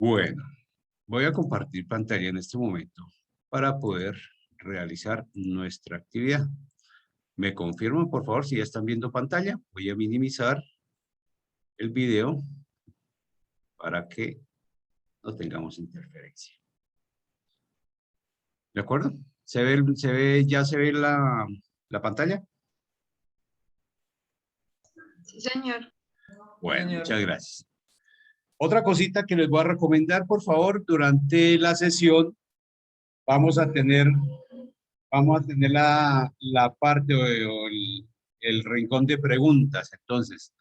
Bueno, voy a compartir pantalla en este momento para poder realizar nuestra actividad. ¿Me confirman, por favor, si ya están viendo pantalla? Voy a minimizar el video para que no tengamos interferencia. ¿De acuerdo? ¿Ya se ve la pantalla? Sí, señor. Bueno, Señor. muchas gracias. Otra cosita que les voy a recomendar, por favor, durante la sesión vamos a tener la parte o el rincón de preguntas. Entonces,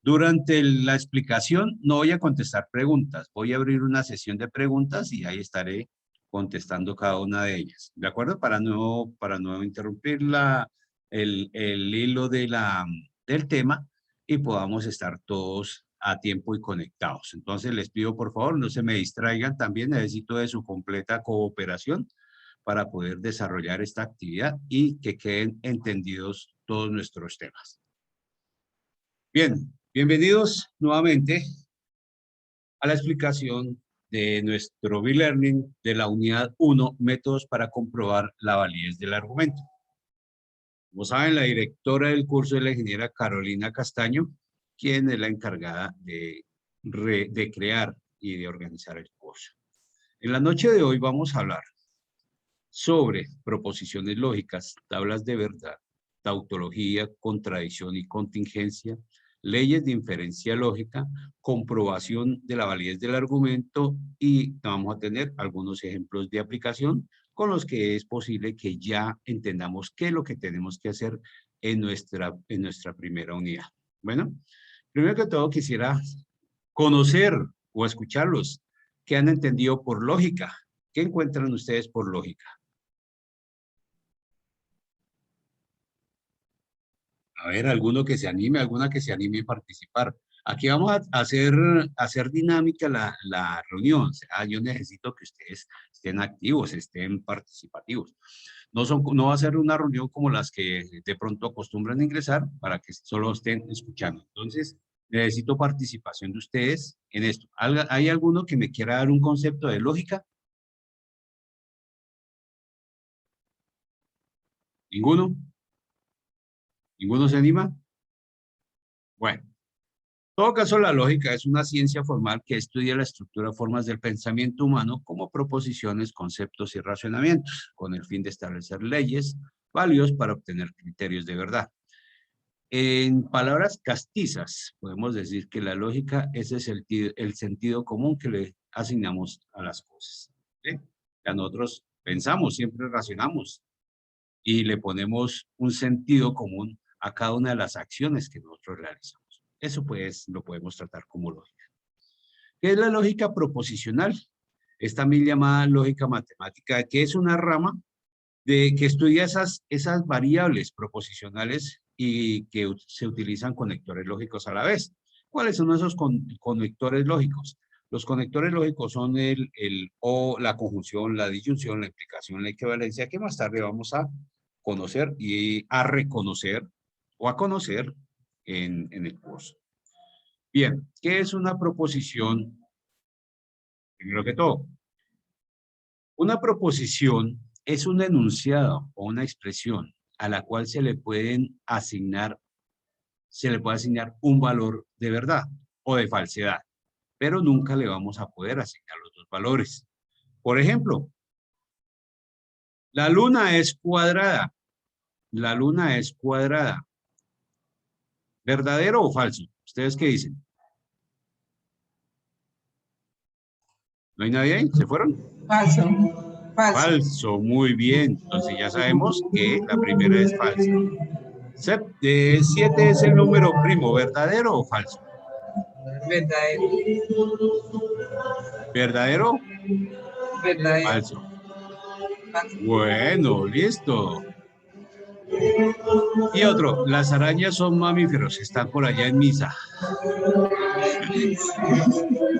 durante la explicación no voy a contestar preguntas, voy a abrir una sesión de preguntas y ahí estaré contestando cada una de ellas. ¿De acuerdo? Para no interrumpir el hilo del tema y podamos estar todos a tiempo y conectados. Entonces les pido por favor no se me distraigan, también necesito de su completa cooperación para poder desarrollar esta actividad y que queden entendidos todos nuestros temas. Bien, bienvenidos nuevamente a la explicación de nuestro B-Learning de la unidad 1, métodos para comprobar la validez del argumento. Como saben, la directora del curso es la ingeniera Carolina Castaño, quien es la encargada de crear y de organizar el curso. En la noche de hoy vamos a hablar sobre proposiciones lógicas, tablas de verdad, tautología, contradicción y contingencia, leyes de inferencia lógica, comprobación de la validez del argumento y vamos a tener algunos ejemplos de aplicación con los que es posible que ya entendamos qué es lo que tenemos que hacer en nuestra primera unidad. Bueno, primero que todo quisiera conocer o escucharlos. ¿Qué han entendido por lógica? ¿Qué encuentran ustedes por lógica? A ver, alguno que se anime, alguna que se anime a participar. Aquí vamos a hacer dinámica la reunión. O sea, yo necesito que ustedes estén activos, estén participativos. No va a ser una reunión como las que de pronto acostumbran a ingresar para que solo estén escuchando. Entonces, necesito participación de ustedes en esto. ¿Hay alguno que me quiera dar un concepto de lógica? ¿Ninguno? ¿Ninguno se anima? Bueno. En todo caso, la lógica es una ciencia formal que estudia la estructura formas del pensamiento humano como proposiciones, conceptos y razonamientos, con el fin de establecer leyes válidos para obtener criterios de verdad. En palabras castizas, podemos decir que la lógica es el sentido común que le asignamos a las cosas. ¿Sí? Ya nosotros pensamos, siempre razonamos y le ponemos un sentido común a cada una de las acciones que nosotros realizamos. Eso pues lo podemos tratar como lógica. ¿Qué es la lógica proposicional? Es también llamada lógica matemática, que es una rama que estudia esas variables proposicionales y que se utilizan conectores lógicos a la vez. ¿Cuáles son esos conectores lógicos? Los conectores lógicos son el o, la conjunción, la disyunción, la implicación, la equivalencia, que más tarde vamos a conocer y a reconocer o a conocer en el curso. Bien, ¿qué es una proposición? Primero que todo, una proposición es un enunciado o una expresión a la cual se le puede asignar un valor de verdad o de falsedad, pero nunca le vamos a poder asignar los dos valores. Por ejemplo, la luna es cuadrada. La luna es cuadrada. ¿Verdadero o falso? ¿Ustedes qué dicen? ¿No hay nadie ahí? ¿Se fueron? Falso. Falso. Falso, muy bien. Entonces ya sabemos que la primera es falsa. 7 es el número primo, ¿verdadero o falso? Verdadero. ¿Verdadero? Verdadero. Falso. Falso. Bueno, listo. Y otro, las arañas son mamíferos, están por allá en misa.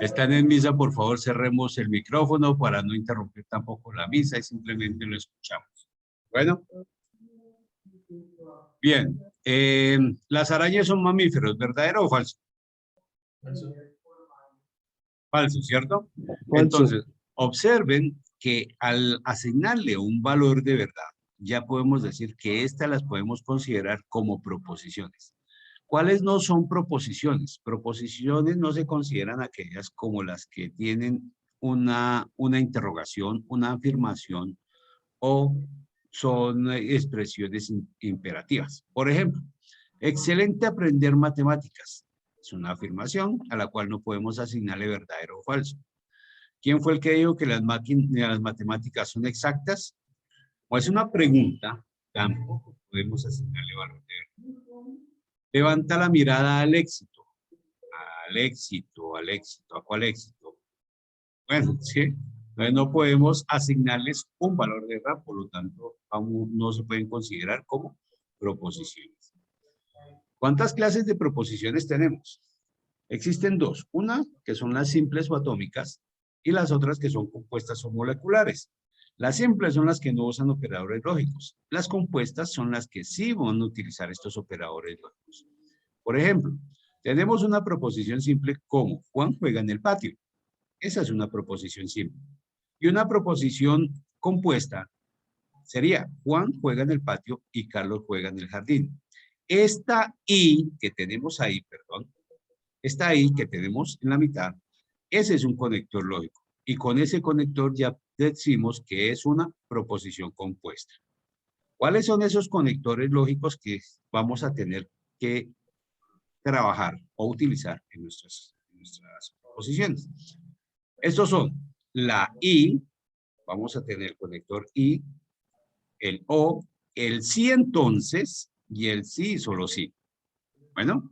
Están en misa, por favor, cerremos el micrófono para no interrumpir tampoco la misa y simplemente lo escuchamos. Bueno. Bien. Las arañas son mamíferos, ¿verdadero o falso? Falso. Falso, ¿cierto? Falso. Entonces, observen que al asignarle un valor de verdad, ya podemos decir que estas las podemos considerar como proposiciones. ¿Cuáles no son proposiciones? Proposiciones no se consideran aquellas como las que tienen una interrogación, una afirmación o son expresiones imperativas. Por ejemplo, excelente aprender matemáticas. Es una afirmación a la cual no podemos asignarle verdadero o falso. ¿Quién fue el que dijo que las matemáticas son exactas? O es una pregunta, tampoco podemos asignarle valor de verdad. Levanta la mirada al éxito. Al éxito, al éxito. ¿A cuál éxito? Bueno, sí. Entonces no podemos asignarles un valor de verdad, por lo tanto, aún no se pueden considerar como proposiciones. ¿Cuántas clases de proposiciones tenemos? Existen dos. Una, que son las simples o atómicas, y las otras que son compuestas o moleculares. Las simples son las que no usan operadores lógicos. Las compuestas son las que sí van a utilizar estos operadores lógicos. Por ejemplo, tenemos una proposición simple como Juan juega en el patio. Esa es una proposición simple. Y una proposición compuesta sería Juan juega en el patio y Carlos juega en el jardín. Esta I que tenemos ahí, perdón, esta I que tenemos en la mitad, ese es un conector lógico. Y con ese conector ya decimos que es una proposición compuesta. ¿Cuáles son esos conectores lógicos que vamos a tener que trabajar o utilizar en nuestras proposiciones? Estos son la I, vamos a tener el conector I, el O, el sí entonces y el sí solo sí. Bueno,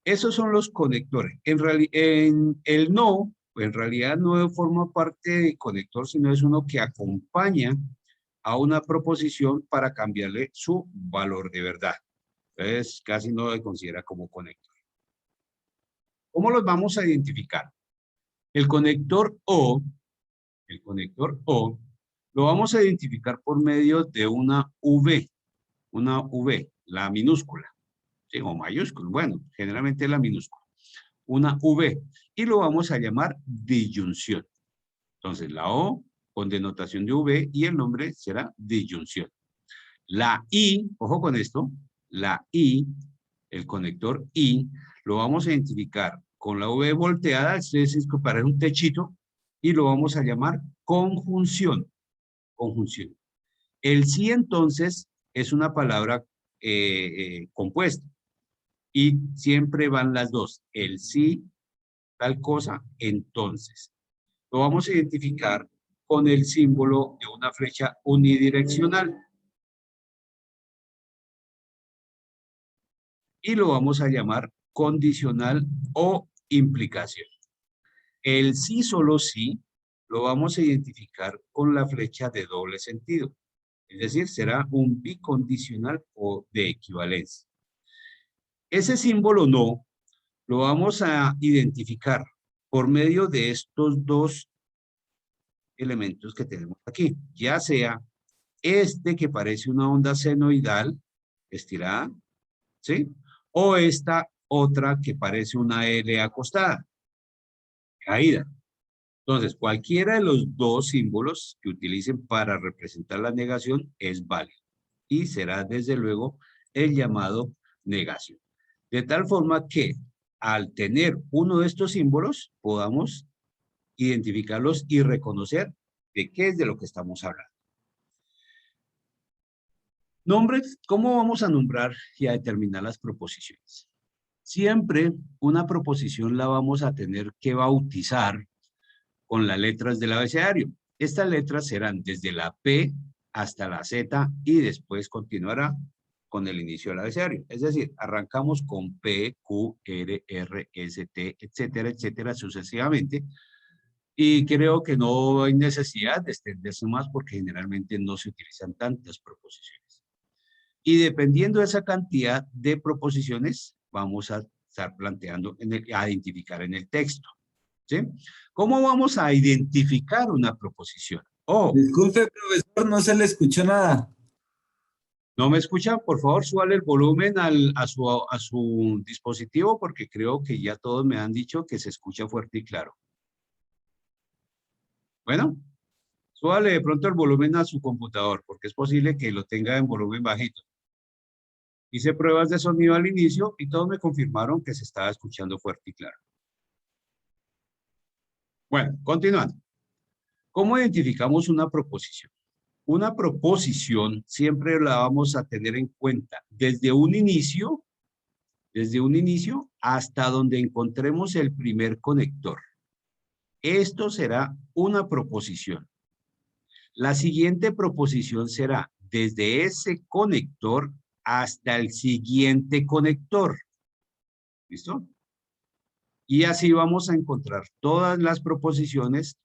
esos son los conectores. En el no, en realidad no forma parte de conector, sino es uno que acompaña a una proposición para cambiarle su valor de verdad. Entonces, casi no se considera como conector. ¿Cómo los vamos a identificar? El conector O, lo vamos a identificar por medio de una V, la minúscula, ¿sí? O mayúscula, bueno, generalmente la minúscula, una V, y lo vamos a llamar disyunción. Entonces, la O con denotación de V y el nombre será disyunción. La I, ojo con esto, la I, el conector I, lo vamos a identificar con la V volteada, es decir, para un techito, y lo vamos a llamar conjunción. Conjunción. El sí, entonces, es una palabra compuesta. Y siempre van las dos. El sí, tal cosa, entonces. Lo vamos a identificar con el símbolo de una flecha unidireccional. Y lo vamos a llamar condicional o implicación. El sí, solo sí, lo vamos a identificar con la flecha de doble sentido. Es decir, será un bicondicional o de equivalencia. Ese símbolo no lo vamos a identificar por medio de estos dos elementos que tenemos aquí. Ya sea este que parece una onda senoidal estirada, ¿sí? O esta otra que parece una L acostada, caída. Entonces, cualquiera de los dos símbolos que utilicen para representar la negación es válido y será desde luego el llamado negación. De tal forma que al tener uno de estos símbolos podamos identificarlos y reconocer de qué es de lo que estamos hablando. Nombres, ¿cómo vamos a nombrar y a determinar las proposiciones? Siempre una proposición la vamos a tener que bautizar con las letras del abecedario. Estas letras serán desde la P hasta la Z y después continuará con el inicio del abecedario. Es decir, arrancamos con P, Q, R, R, S, T, etcétera, etcétera, sucesivamente. Y creo que no hay necesidad de extenderse más porque generalmente no se utilizan tantas proposiciones. Y dependiendo de esa cantidad de proposiciones, vamos a estar planteando, a identificar en el texto. ¿Sí? ¿Cómo vamos a identificar una proposición? Oh, Disculpe, profesor, no se le escuchó nada. ¿no me escuchan? Por favor, súbale el volumen a su dispositivo porque creo que ya todos me han dicho que se escucha fuerte y claro. Bueno, súbale de pronto el volumen a su computador, porque es posible que lo tenga en volumen bajito. Hice pruebas de sonido al inicio y todos me confirmaron que se estaba escuchando fuerte y claro. Bueno, continuando. ¿Cómo identificamos una proposición? Una proposición siempre la vamos a tener en cuenta desde un inicio hasta donde encontremos el primer conector. Esto será una proposición. La siguiente proposición será desde ese conector hasta el siguiente conector. ¿Listo? Y así vamos a encontrar todas las proposiciones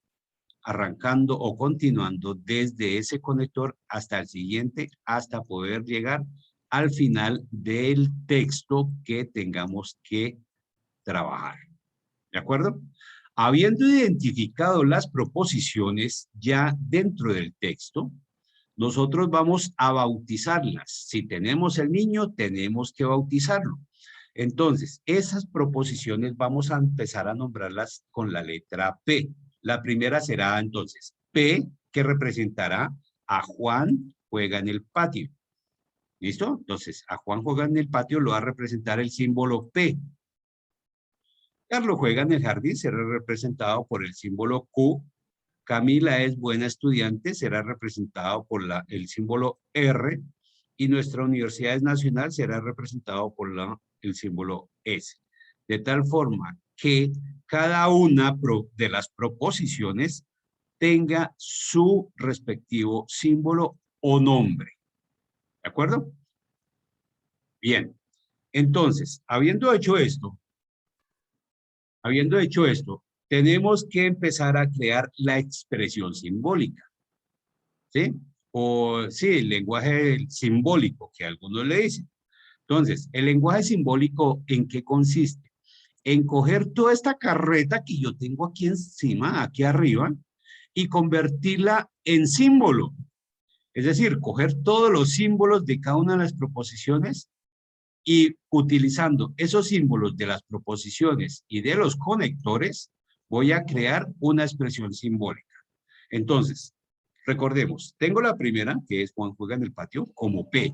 arrancando o continuando desde ese conector hasta el siguiente, hasta poder llegar al final del texto que tengamos que trabajar. ¿De acuerdo? Habiendo identificado las proposiciones ya dentro del texto, nosotros vamos a bautizarlas. Si tenemos el niño, tenemos que bautizarlo. Entonces, esas proposiciones vamos a empezar a nombrarlas con la letra P. La primera será entonces P, que representará a Juan juega en el patio. ¿Listo? Entonces, a Juan juega en el patio lo va a representar el símbolo P. Carlos juega en el jardín, será representado por el símbolo Q. Camila es buena estudiante, será representado por el símbolo R. Y nuestra Universidad Nacional será representado por el símbolo S. De tal forma que cada una de las proposiciones tenga su respectivo símbolo o nombre. ¿De acuerdo? Bien. Entonces, habiendo hecho esto, tenemos que empezar a crear la expresión simbólica. ¿Sí? O sí, el lenguaje simbólico, que algunos le dicen. Entonces, el lenguaje simbólico, ¿en qué consiste? En coger toda esta carreta que yo tengo aquí encima, aquí arriba, y convertirla en símbolo. Es decir, coger todos los símbolos de cada una de las proposiciones y utilizando esos símbolos de las proposiciones y de los conectores, voy a crear una expresión simbólica. Entonces, recordemos, tengo la primera, que es Juan juega en el patio, como P.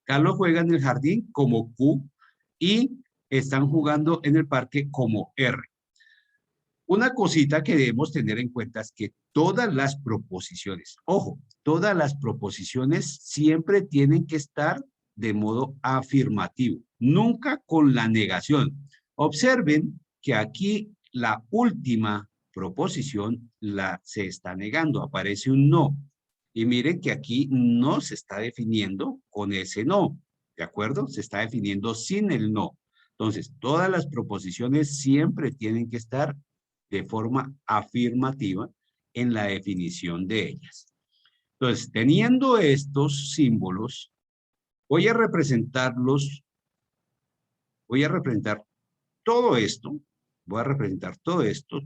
Carlos juega en el jardín como Q y están jugando en el parque como R. Una cosita que debemos tener en cuenta es que todas las proposiciones, ojo, todas las proposiciones siempre tienen que estar de modo afirmativo, nunca con la negación. Observen que aquí la última proposición se está negando, aparece un no. Y miren que aquí no se está definiendo con ese no, ¿de acuerdo? Se está definiendo sin el no. Entonces, todas las proposiciones siempre tienen que estar de forma afirmativa en la definición de ellas. Entonces, teniendo estos símbolos, voy a representar todo esto,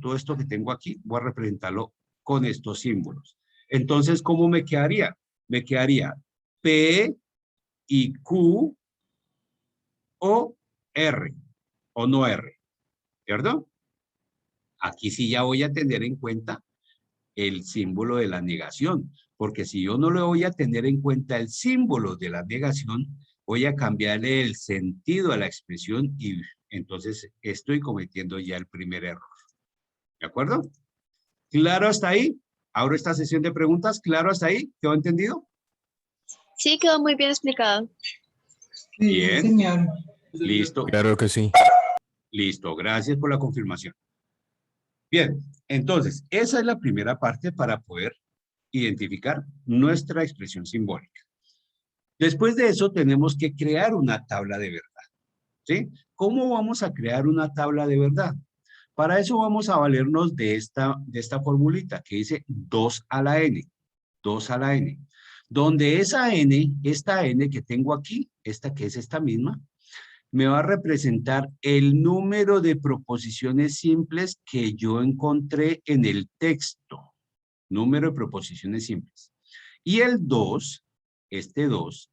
todo esto que tengo aquí, voy a representarlo con estos símbolos. Entonces, ¿cómo me quedaría? Me quedaría P y Q o R, o no R, ¿cierto? Aquí sí ya voy a tener en cuenta el símbolo de la negación, porque si yo no le voy a tener en cuenta el símbolo de la negación, voy a cambiarle el sentido a la expresión y entonces estoy cometiendo ya el primer error. ¿De acuerdo? ¿Claro hasta ahí? Abro esta sesión de preguntas. ¿Claro hasta ahí? ¿Quedó entendido? Sí, quedó muy bien explicado. Sí, Bien. señor. Listo. Claro que sí. Listo. Gracias por la confirmación. Bien, entonces, esa es la primera parte para poder identificar nuestra expresión simbólica. Después de eso, tenemos que crear una tabla de verdad. ¿Sí? ¿Cómo vamos a crear una tabla de verdad? Para eso vamos a valernos de esta formulita que dice 2 a la n. 2 a la n. Donde esta n que tengo aquí, esta que es esta misma, me va a representar el número de proposiciones simples que yo encontré en el texto. Número de proposiciones simples. Y el 2, este 2,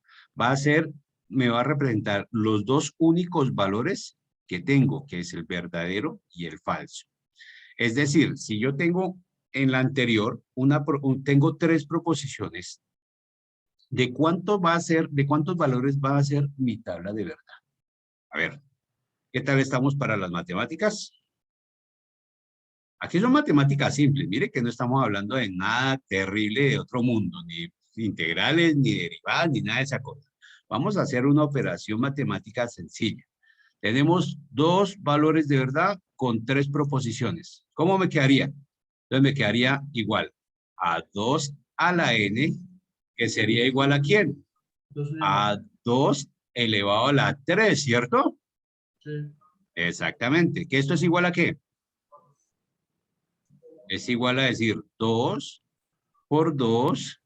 me va a representar los dos únicos valores que tengo, que es el verdadero y el falso. Es decir, si yo tengo en la anterior, tengo tres proposiciones. ¿De cuánto va a ser, de cuántos valores va a ser mi tabla de verdad? A ver, ¿qué tal estamos para las matemáticas? Aquí son matemáticas simples. Mire que no estamos hablando de nada terrible de otro mundo, ni integrales, ni derivadas, ni nada de esa cosa. Vamos a hacer una operación matemática sencilla. Tenemos dos valores de verdad con tres proposiciones. ¿Cómo me quedaría? Entonces me quedaría igual a 2 a la n, que sería igual a ¿quién? A 2 elevado a la 3, ¿cierto? Sí. Exactamente. ¿Que esto es igual a qué? Es igual a decir 2 por 2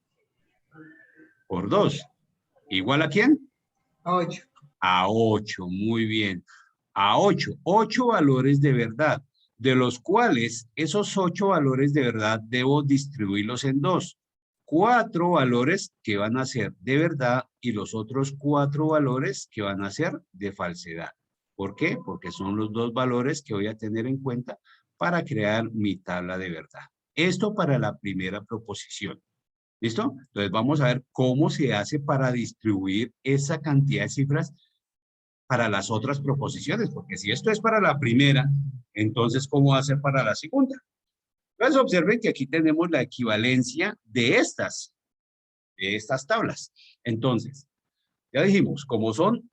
por 2. ¿Igual a quién? 8. A 8, muy bien. A 8, 8 valores de verdad, de los cuales esos 8 valores de verdad debo distribuirlos en dos. 4 valores que van a ser de verdad y los otros 4 valores que van a ser de falsedad. ¿Por qué? Porque son los dos valores que voy a tener en cuenta para crear mi tabla de verdad. Esto para la primera proposición. ¿Listo? Entonces vamos a ver cómo se hace para distribuir esa cantidad de cifras para las otras proposiciones, porque si esto es para la primera, entonces ¿cómo va a ser para la segunda? Entonces observen que aquí tenemos la equivalencia de estas tablas. Entonces, ya dijimos, como son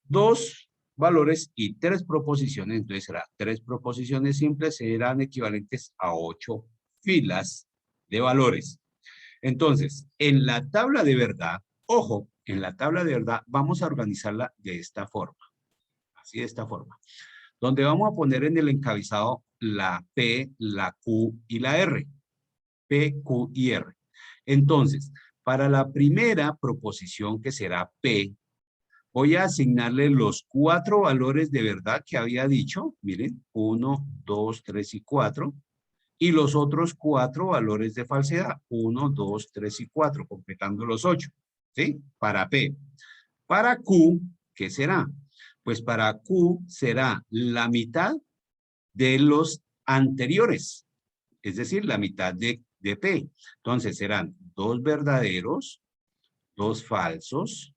dos valores y tres proposiciones, entonces será tres proposiciones simples, serán equivalentes a 8 filas de valores. Entonces, en la tabla de verdad, ojo, en la tabla de verdad vamos a organizarla de esta forma. Así de esta forma. Donde vamos a poner en el encabezado la P, la Q y la R. P, Q y R. Entonces, para la primera proposición que será P, voy a asignarle los 4 valores de verdad que había dicho. Miren, 1, 2, 3 y 4. Y los otros 4 valores de falsedad. 1, 2, 3 y 4, completando los 8. ¿Sí? Para P. Para Q, ¿qué será? Pues para Q será la mitad de los anteriores. Es decir, la mitad de P. Entonces serán 2 verdaderos, 2 falsos,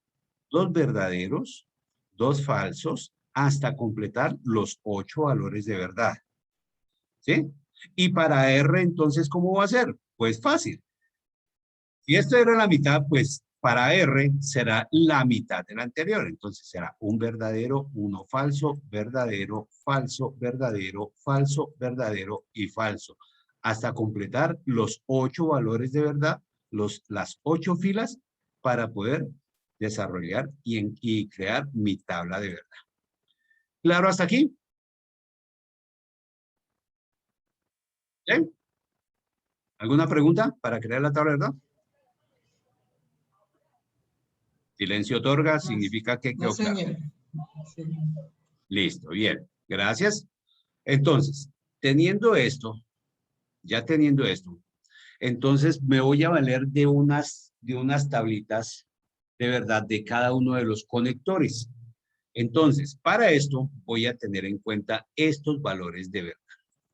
2 verdaderos, 2 falsos, hasta completar los 8 valores de verdad. ¿Sí? Y para R, entonces, ¿cómo va a ser? Pues fácil. Si esto era la mitad, pues para R será la mitad del anterior. Entonces será un verdadero, uno falso, verdadero, falso, verdadero, falso, verdadero y falso. Hasta completar los 8 valores de verdad, las 8 filas para poder desarrollar y crear mi tabla de verdad. ¿Claro hasta aquí? ¿Bien? ¿Alguna pregunta para crear la tabla de verdad? Silencio otorga significa que quedó No, claro. señor. Sí. Listo, bien. Gracias. Entonces, teniendo esto, ya teniendo esto, entonces me voy a valer de unas tablitas de verdad de cada uno de los conectores. Entonces, para esto voy a tener en cuenta estos valores de verdad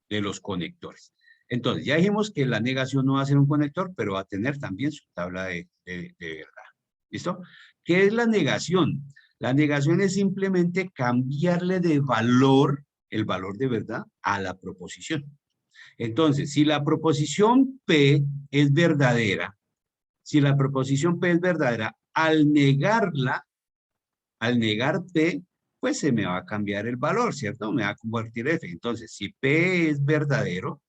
de los conectores. Entonces, ya dijimos que la negación no va a ser un conector, pero va a tener también su tabla de verdad. ¿Listo? ¿Qué es la negación? La negación es simplemente cambiarle de valor, el valor de verdad, a la proposición. Entonces, si la proposición P es verdadera, si la proposición P es verdadera, al negarla, al negar P, pues se me va a cambiar el valor, ¿cierto? Me va a convertir F. Entonces, si P es verdadero,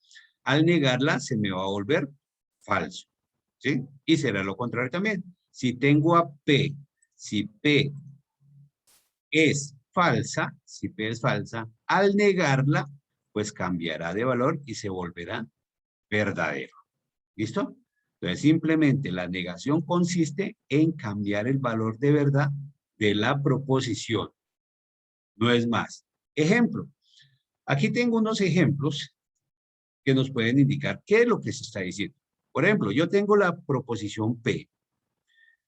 al negarla se me va a volver falso, ¿sí? Y será lo contrario también. Si tengo a P, si P es falsa, si P es falsa, al negarla, pues cambiará de valor y se volverá verdadero. ¿Listo? Entonces, simplemente la negación consiste en cambiar el valor de verdad de la proposición. No es más. Ejemplo. Aquí tengo unos ejemplos que nos pueden indicar qué es lo que se está diciendo. Por ejemplo, yo tengo la proposición P,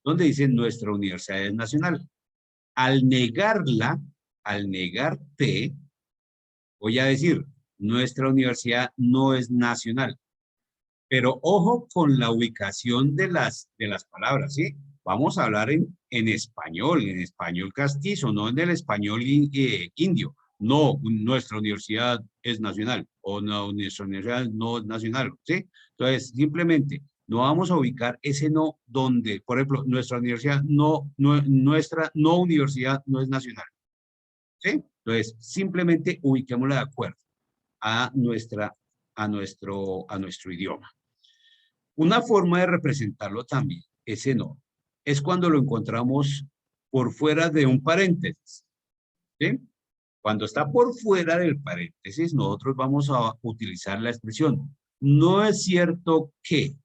donde dice nuestra universidad es nacional. Al negarla, al negar P, voy a decir, nuestra universidad no es nacional. Pero ojo con la ubicación de las palabras, ¿sí? Vamos a hablar en español castizo, no en el español indio. No, nuestra universidad es nacional o no, nuestra universidad no es nacional, ¿sí? Entonces, simplemente no vamos a ubicar ese no donde, por ejemplo, nuestra universidad nuestra no universidad no es nacional, ¿sí? Entonces, simplemente ubiquémosla de acuerdo a nuestro idioma. Una forma de representarlo también, ese no, es cuando lo encontramos por fuera de un paréntesis, ¿sí? Cuando está por fuera del paréntesis, nosotros vamos a utilizar la expresión no es cierto que,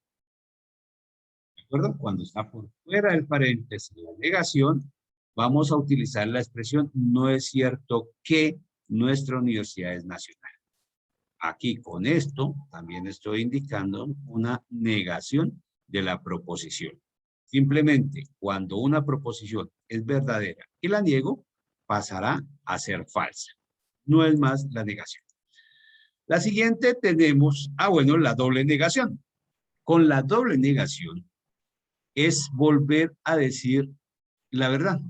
¿de acuerdo? Cuando está por fuera del paréntesis, la negación, vamos a utilizar la expresión no es cierto que nuestra universidad es nacional. Aquí con esto también estoy indicando una negación de la proposición. Simplemente cuando una proposición es verdadera y la niego, pasará a ser falsa. No es más la negación. La siguiente tenemos, bueno, la doble negación. Con la doble negación es volver a decir la verdad.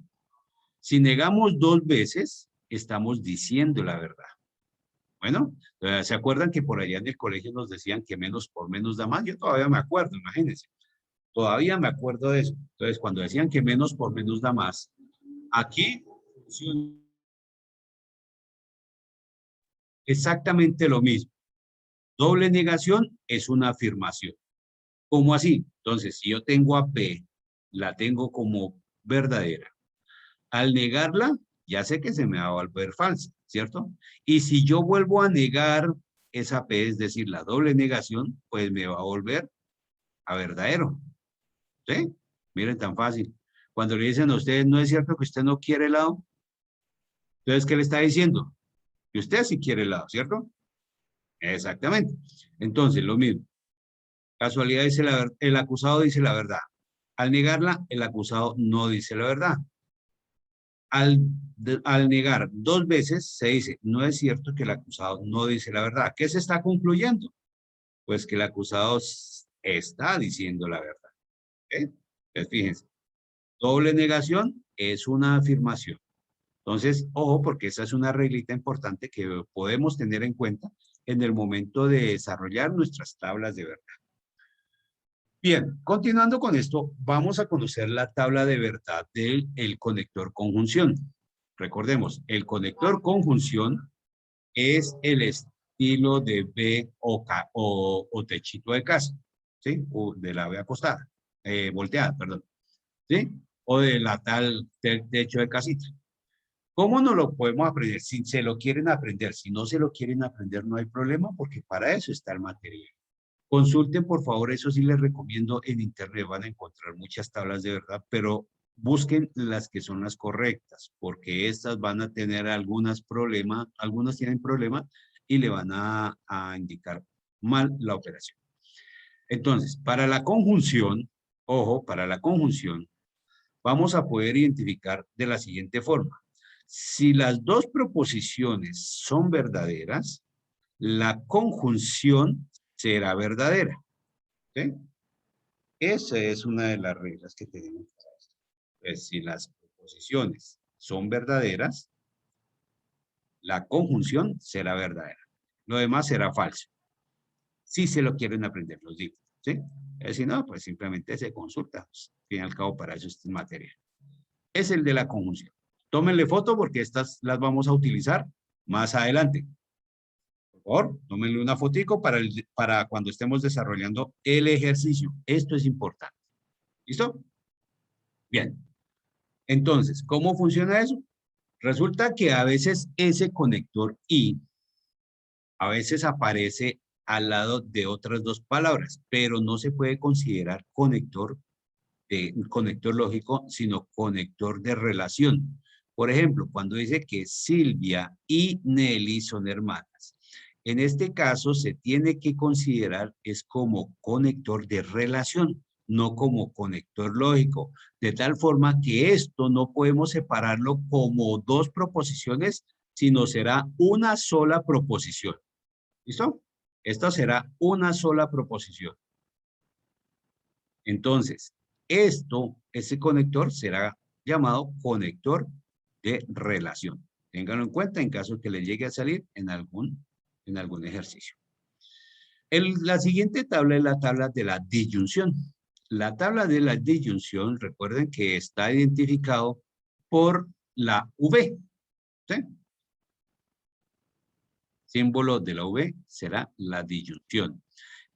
Si negamos 2 veces, estamos diciendo la verdad. Bueno, ¿se acuerdan que por allá en el colegio nos decían que menos por menos da más? Yo todavía me acuerdo, imagínense. Todavía me acuerdo de eso. Entonces, cuando decían que menos por menos da más, aquí funciona exactamente lo mismo. Doble negación es una afirmación. ¿Cómo así? Entonces, si yo tengo a P, la tengo como verdadera. Al negarla, ya sé que se me va a volver falsa, ¿cierto? Y si yo vuelvo a negar esa P, es decir, la doble negación, pues me va a volver a verdadero. ¿Sí? Miren, tan fácil. Cuando le dicen a ustedes, ¿no es cierto que usted no quiere helado? Entonces, ¿qué le está diciendo? Que usted sí quiere helado, ¿cierto? Exactamente. Entonces, lo mismo. Casualidad dice el acusado dice la verdad. Al negarla, el acusado no dice la verdad. Al negar 2 veces, se dice, no es cierto que el acusado no dice la verdad. ¿Qué se está concluyendo? Pues que el acusado está diciendo la verdad. ¿Okay? Entonces, fíjense, doble negación es una afirmación. Entonces, ojo, porque esa es una reglita importante que podemos tener en cuenta en el momento de desarrollar nuestras tablas de verdad. Bien, continuando con esto, vamos a conocer la tabla de verdad del conector conjunción. Recordemos, el conector conjunción es el estilo de B o techito de casa, ¿sí? O de la B acostada, volteada, perdón, ¿sí? O de la tal techo de casita. ¿Cómo no lo podemos aprender? Si se lo quieren aprender, si no se lo quieren aprender, no hay problema, porque para eso está el material. Consulten, por favor, eso sí les recomiendo en internet, van a encontrar muchas tablas de verdad, pero busquen las que son las correctas, porque estas van a tener algunas tienen problemas y le van a indicar mal la operación. Entonces, para la conjunción, ojo, para la conjunción, vamos a poder identificar de la siguiente forma. Si las 2 proposiciones son verdaderas, la conjunción será verdadera. ¿Okay? Esa es una de las reglas que tenemos para esto. Pues si las proposiciones son verdaderas, la conjunción será verdadera. Lo demás será falso. Si se lo quieren aprender, los digo. ¿Sí? Si no, pues simplemente se consulta. Al fin y al cabo, para eso es material. Es el de la conjunción. Tómenle foto porque estas las vamos a utilizar más adelante. Por favor, tómenle una fotico para cuando estemos desarrollando el ejercicio. Esto es importante. ¿Listo? Bien. Entonces, ¿cómo funciona eso? Resulta que a veces ese conector I a veces aparece al lado de otras 2 palabras, pero no se puede considerar conector lógico, sino conector de relación. Por ejemplo, cuando dice que Silvia y Nelly son hermanas, en este caso se tiene que considerar es como conector de relación, no como conector lógico, de tal forma que esto no podemos separarlo como 2 proposiciones, sino será una sola proposición. ¿Listo? Esto será una sola proposición. Entonces, ese conector será llamado conector de relación. Ténganlo en cuenta en caso que le llegue a salir en algún ejercicio. La siguiente tabla es la tabla de la disyunción. La tabla de la disyunción, recuerden que está identificado por la V. ¿Sí? Símbolo de la V será la disyunción.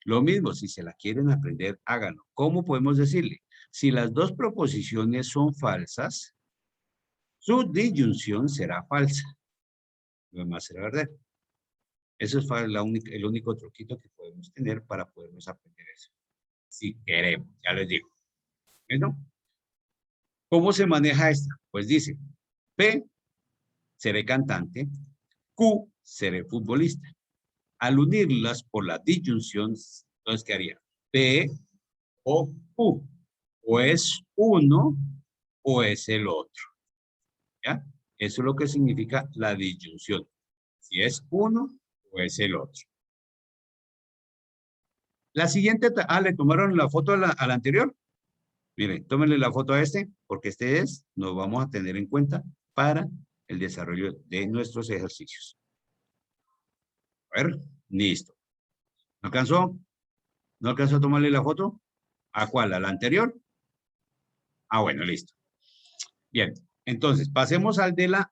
Lo mismo, si se la quieren aprender, háganlo. ¿Cómo podemos decirle? Si las dos proposiciones son falsas, su disyunción será falsa. Lo demás será verdadero. Eso es el único truquito que podemos tener para podernos aprender eso. Si queremos, ya les digo. ¿No? ¿Cómo se maneja esta? Pues dice, P, seré cantante, Q, seré futbolista. Al unirlas por la disyunción, entonces, ¿qué haría? P o Q. O es uno o es el otro. ¿Ya? Eso es lo que significa la disyunción. Si es uno o es el otro. La siguiente, ¿le tomaron la foto a la anterior? Miren, tómenle la foto a este, porque nos vamos a tener en cuenta para el desarrollo de nuestros ejercicios. A ver, listo. ¿No alcanzó? ¿No alcanzó a tomarle la foto? ¿A cuál? ¿A la anterior? Ah, bueno, listo. Bien, entonces pasemos al del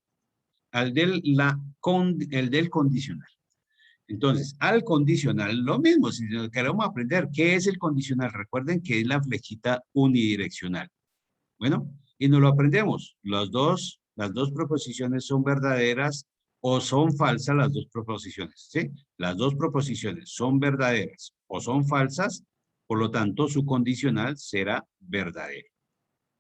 condicional. Entonces, al condicional, lo mismo, si queremos aprender qué es el condicional, recuerden que es la flechita unidireccional. Bueno, y nos lo aprendemos. Las dos proposiciones son verdaderas o son falsas las dos proposiciones, ¿sí? Las dos proposiciones son verdaderas o son falsas, por lo tanto, su condicional será verdadero,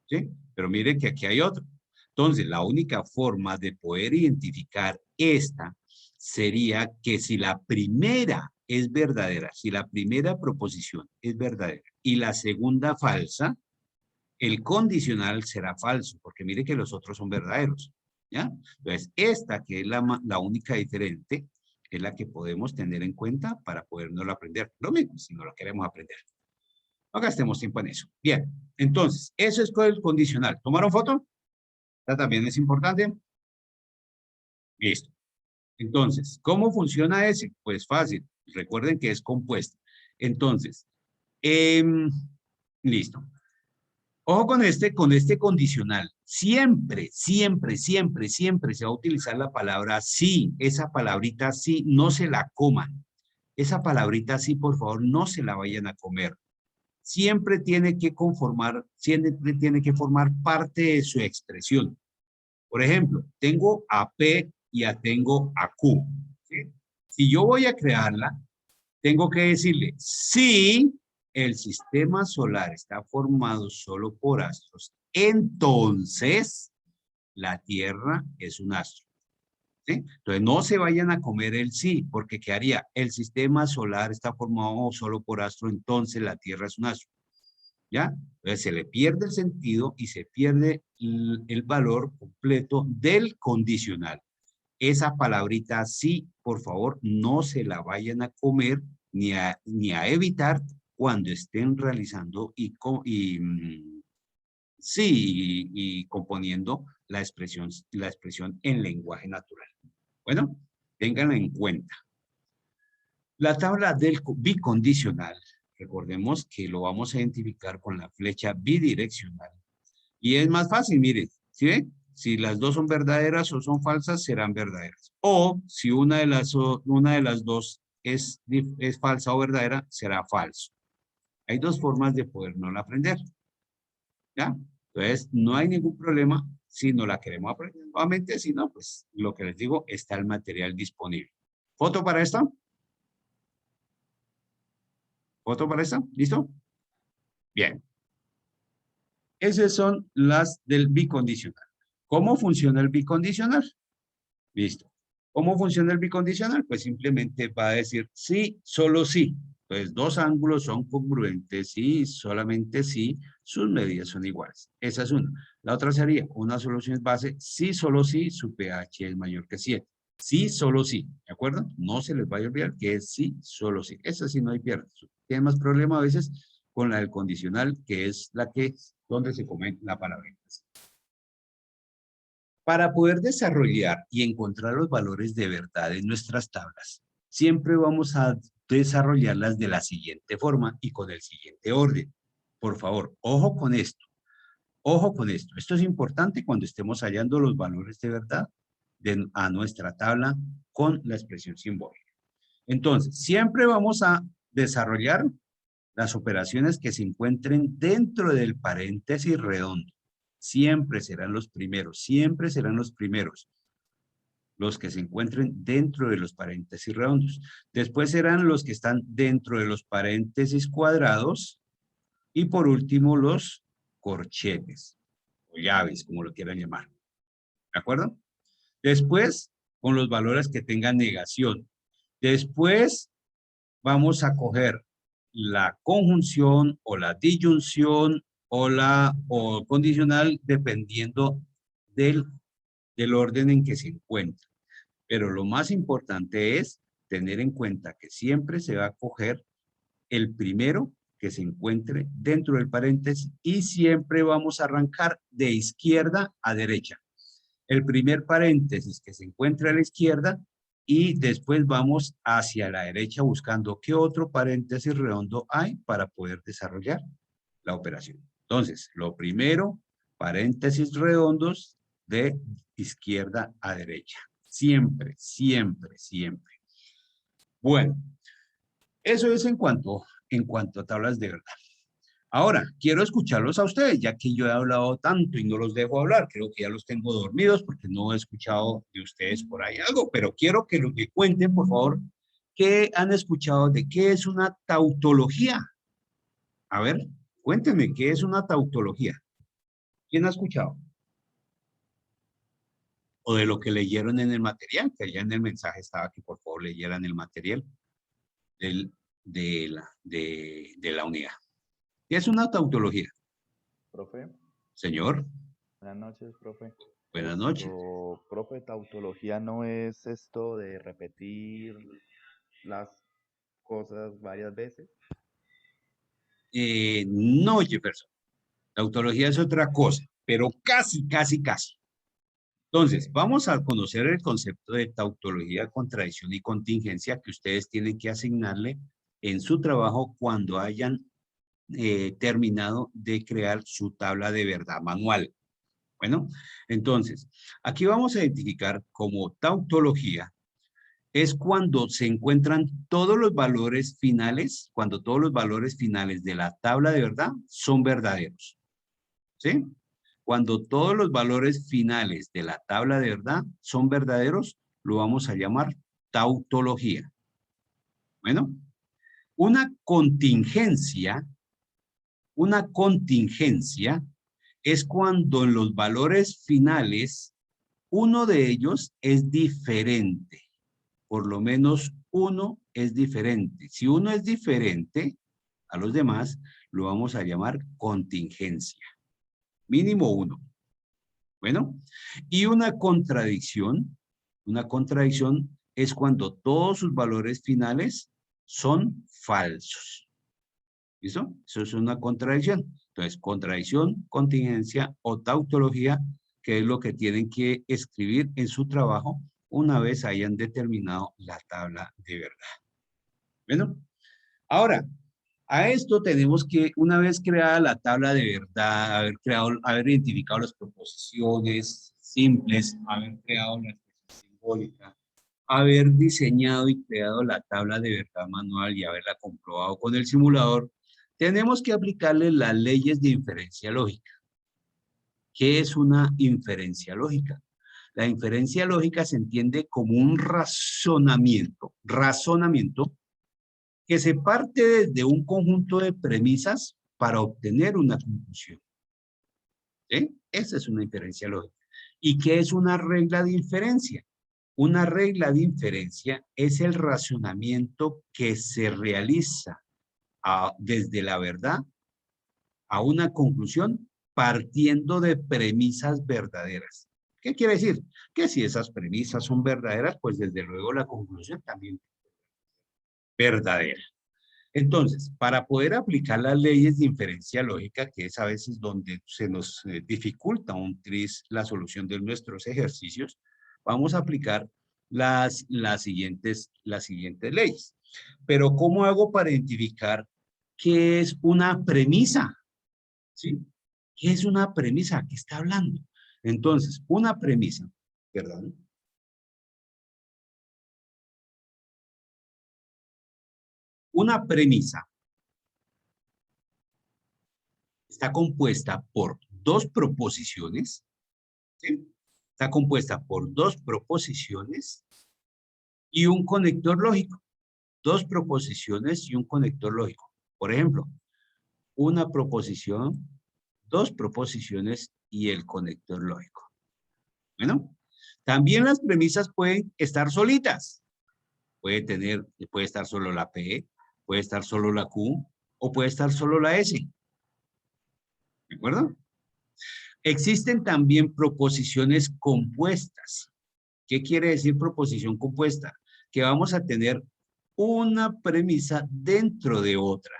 ¿sí? Pero miren que aquí hay otro. Entonces, la única forma de poder identificar esta sería que si la primera es verdadera, si la primera proposición es verdadera y la segunda falsa, el condicional será falso, porque mire que los otros son verdaderos, ¿ya? Entonces, esta que es la única diferente, es la que podemos tener en cuenta para podernoslo aprender. Lo mismo, si no lo queremos aprender. No gastemos tiempo en eso. Bien, entonces, eso es con el condicional. ¿Tomaron foto? Esta también es importante. Listo. Entonces, ¿cómo funciona ese? Pues fácil. Recuerden que es compuesto. Entonces, listo. Ojo con este condicional. Siempre, siempre, siempre, siempre se va a utilizar la palabra sí. Esa palabrita sí, no se la coman. Esa palabrita sí, por favor, no se la vayan a comer. Siempre tiene que siempre tiene que formar parte de su expresión. Por ejemplo, tengo a P y tengo a Q. ¿Sí? Si yo voy a crearla, tengo que decirle sí. El sistema solar está formado solo por astros, entonces la Tierra es un astro. ¿Sí? Entonces no se vayan a comer el sí, porque ¿qué haría? El sistema solar está formado solo por astros, entonces la Tierra es un astro. ¿Ya? Entonces se le pierde el sentido y se pierde el valor completo del condicional. Esa palabrita sí, por favor, no se la vayan a comer ni a evitar cuando estén realizando y componiendo la expresión en lenguaje natural. Bueno, ténganla en cuenta. La tabla del bicondicional, recordemos que lo vamos a identificar con la flecha bidireccional. Y es más fácil, mire, ¿sí ven? Si las dos son verdaderas o son falsas, serán verdaderas. O si una de las dos es falsa o verdadera, será falso. Hay dos formas de podernos aprender. ¿Ya? Entonces, no hay ningún problema si no la queremos aprender nuevamente. Si no, pues lo que les digo, está el material disponible. ¿Foto para esto? ¿Foto para esto? ¿Listo? Bien. Esas son las del bicondicional. ¿Cómo funciona el bicondicional? Listo. ¿Cómo funciona el bicondicional? Pues simplemente va a decir sí, solo sí. Entonces, dos ángulos son congruentes, sí, solamente sí, sus medidas son iguales. Esa es una. La otra sería una solución base, sí, solo sí, su pH es mayor que 7. Sí, solo sí, ¿de acuerdo? No se les vaya a olvidar que es sí, solo sí. Esa sí no hay pierde. Tiene más problema a veces con la del condicional, que es la que, donde se come la palabrita. Para poder desarrollar y encontrar los valores de verdad en nuestras tablas, siempre vamos a desarrollarlas de la siguiente forma y con el siguiente orden. Por favor, ojo con esto. Ojo con esto. Esto es importante cuando estemos hallando los valores de verdad a nuestra tabla con la expresión simbólica. Entonces, siempre vamos a desarrollar las operaciones que se encuentren dentro del paréntesis redondo. Siempre serán los primeros, los que se encuentren dentro de los paréntesis redondos. Después serán los que están dentro de los paréntesis cuadrados y por último los corchetes o llaves, como lo quieran llamar. ¿De acuerdo? Después, con los valores que tengan negación. Después, vamos a coger la conjunción o la disyunción o condicional dependiendo del orden en que se encuentra. Pero lo más importante es tener en cuenta que siempre se va a coger el primero que se encuentre dentro del paréntesis y siempre vamos a arrancar de izquierda a derecha. El primer paréntesis que se encuentra a la izquierda y después vamos hacia la derecha buscando qué otro paréntesis redondo hay para poder desarrollar la operación. Entonces, lo primero, paréntesis redondos de izquierda a derecha. Siempre, siempre, siempre. Bueno, eso es en cuanto a tablas de verdad. Ahora, quiero escucharlos a ustedes, ya que yo he hablado tanto y no los dejo hablar. Creo que ya los tengo dormidos porque no he escuchado de ustedes por ahí algo, pero quiero que me cuenten, por favor, qué han escuchado de qué es una tautología. A ver, cuéntenme, ¿qué es una tautología? ¿Quién ha escuchado? O de lo que leyeron en el material, que allá en el mensaje estaba que por favor leyeran el material de la unidad. ¿Qué es una tautología? Profe, Señor, buenas noches, profe. buenas noches. Profe, tautología no es esto de repetir las cosas varias veces. No, Jefferson. Tautología es otra cosa, pero casi, casi, casi. Entonces, vamos a conocer el concepto de tautología, contradicción y contingencia que ustedes tienen que asignarle en su trabajo cuando hayan terminado de crear su tabla de verdad manual. Bueno, entonces, aquí vamos a identificar como tautología es cuando se encuentran todos los valores finales, cuando todos los valores finales de la tabla de verdad son verdaderos. ¿Sí? Cuando todos los valores finales de la tabla de verdad son verdaderos, lo vamos a llamar tautología. Bueno, una contingencia es cuando en los valores finales uno de ellos es diferente. Por lo menos uno es diferente. Si uno es diferente a los demás, lo vamos a llamar contingencia. Mínimo uno. Bueno, y una contradicción es cuando todos sus valores finales son falsos. ¿Listo? Eso es una contradicción. Entonces, contradicción, contingencia o tautología, que es lo que tienen que escribir en su trabajo una vez hayan determinado la tabla de verdad. Bueno, ahora, a esto tenemos que, una vez creada la tabla de verdad, haber identificado las proposiciones simples, haber creado la expresión simbólica, haber diseñado y creado la tabla de verdad manual y haberla comprobado con el simulador, tenemos que aplicarle las leyes de inferencia lógica. ¿Qué es una inferencia lógica? La inferencia lógica se entiende como un razonamiento que se parte desde un conjunto de premisas para obtener una conclusión. ¿Sí? Esa es una inferencia lógica. ¿Y qué es una regla de inferencia? Una regla de inferencia es el razonamiento que se realiza desde la verdad a una conclusión partiendo de premisas verdaderas. ¿Qué quiere decir? Que si esas premisas son verdaderas, pues desde luego la conclusión también es verdadera. Entonces, para poder aplicar las leyes de inferencia lógica, que es a veces donde se nos dificulta un tris la solución de nuestros ejercicios, vamos a aplicar las siguientes leyes. Pero, ¿cómo hago para identificar qué es una premisa? ¿Sí? ¿Qué es una premisa? ¿Qué está hablando? Entonces, una premisa, perdón. Una premisa está compuesta por dos proposiciones, ¿sí? Está compuesta por dos proposiciones y un conector lógico. Dos proposiciones y un conector lógico. Por ejemplo, una proposición, dos proposiciones y el conector lógico. Bueno, también las premisas pueden estar solitas. Puede estar solo la P, puede estar solo la Q o puede estar solo la S. ¿De acuerdo? Existen también proposiciones compuestas. ¿Qué quiere decir proposición compuesta? Que vamos a tener una premisa dentro de otra.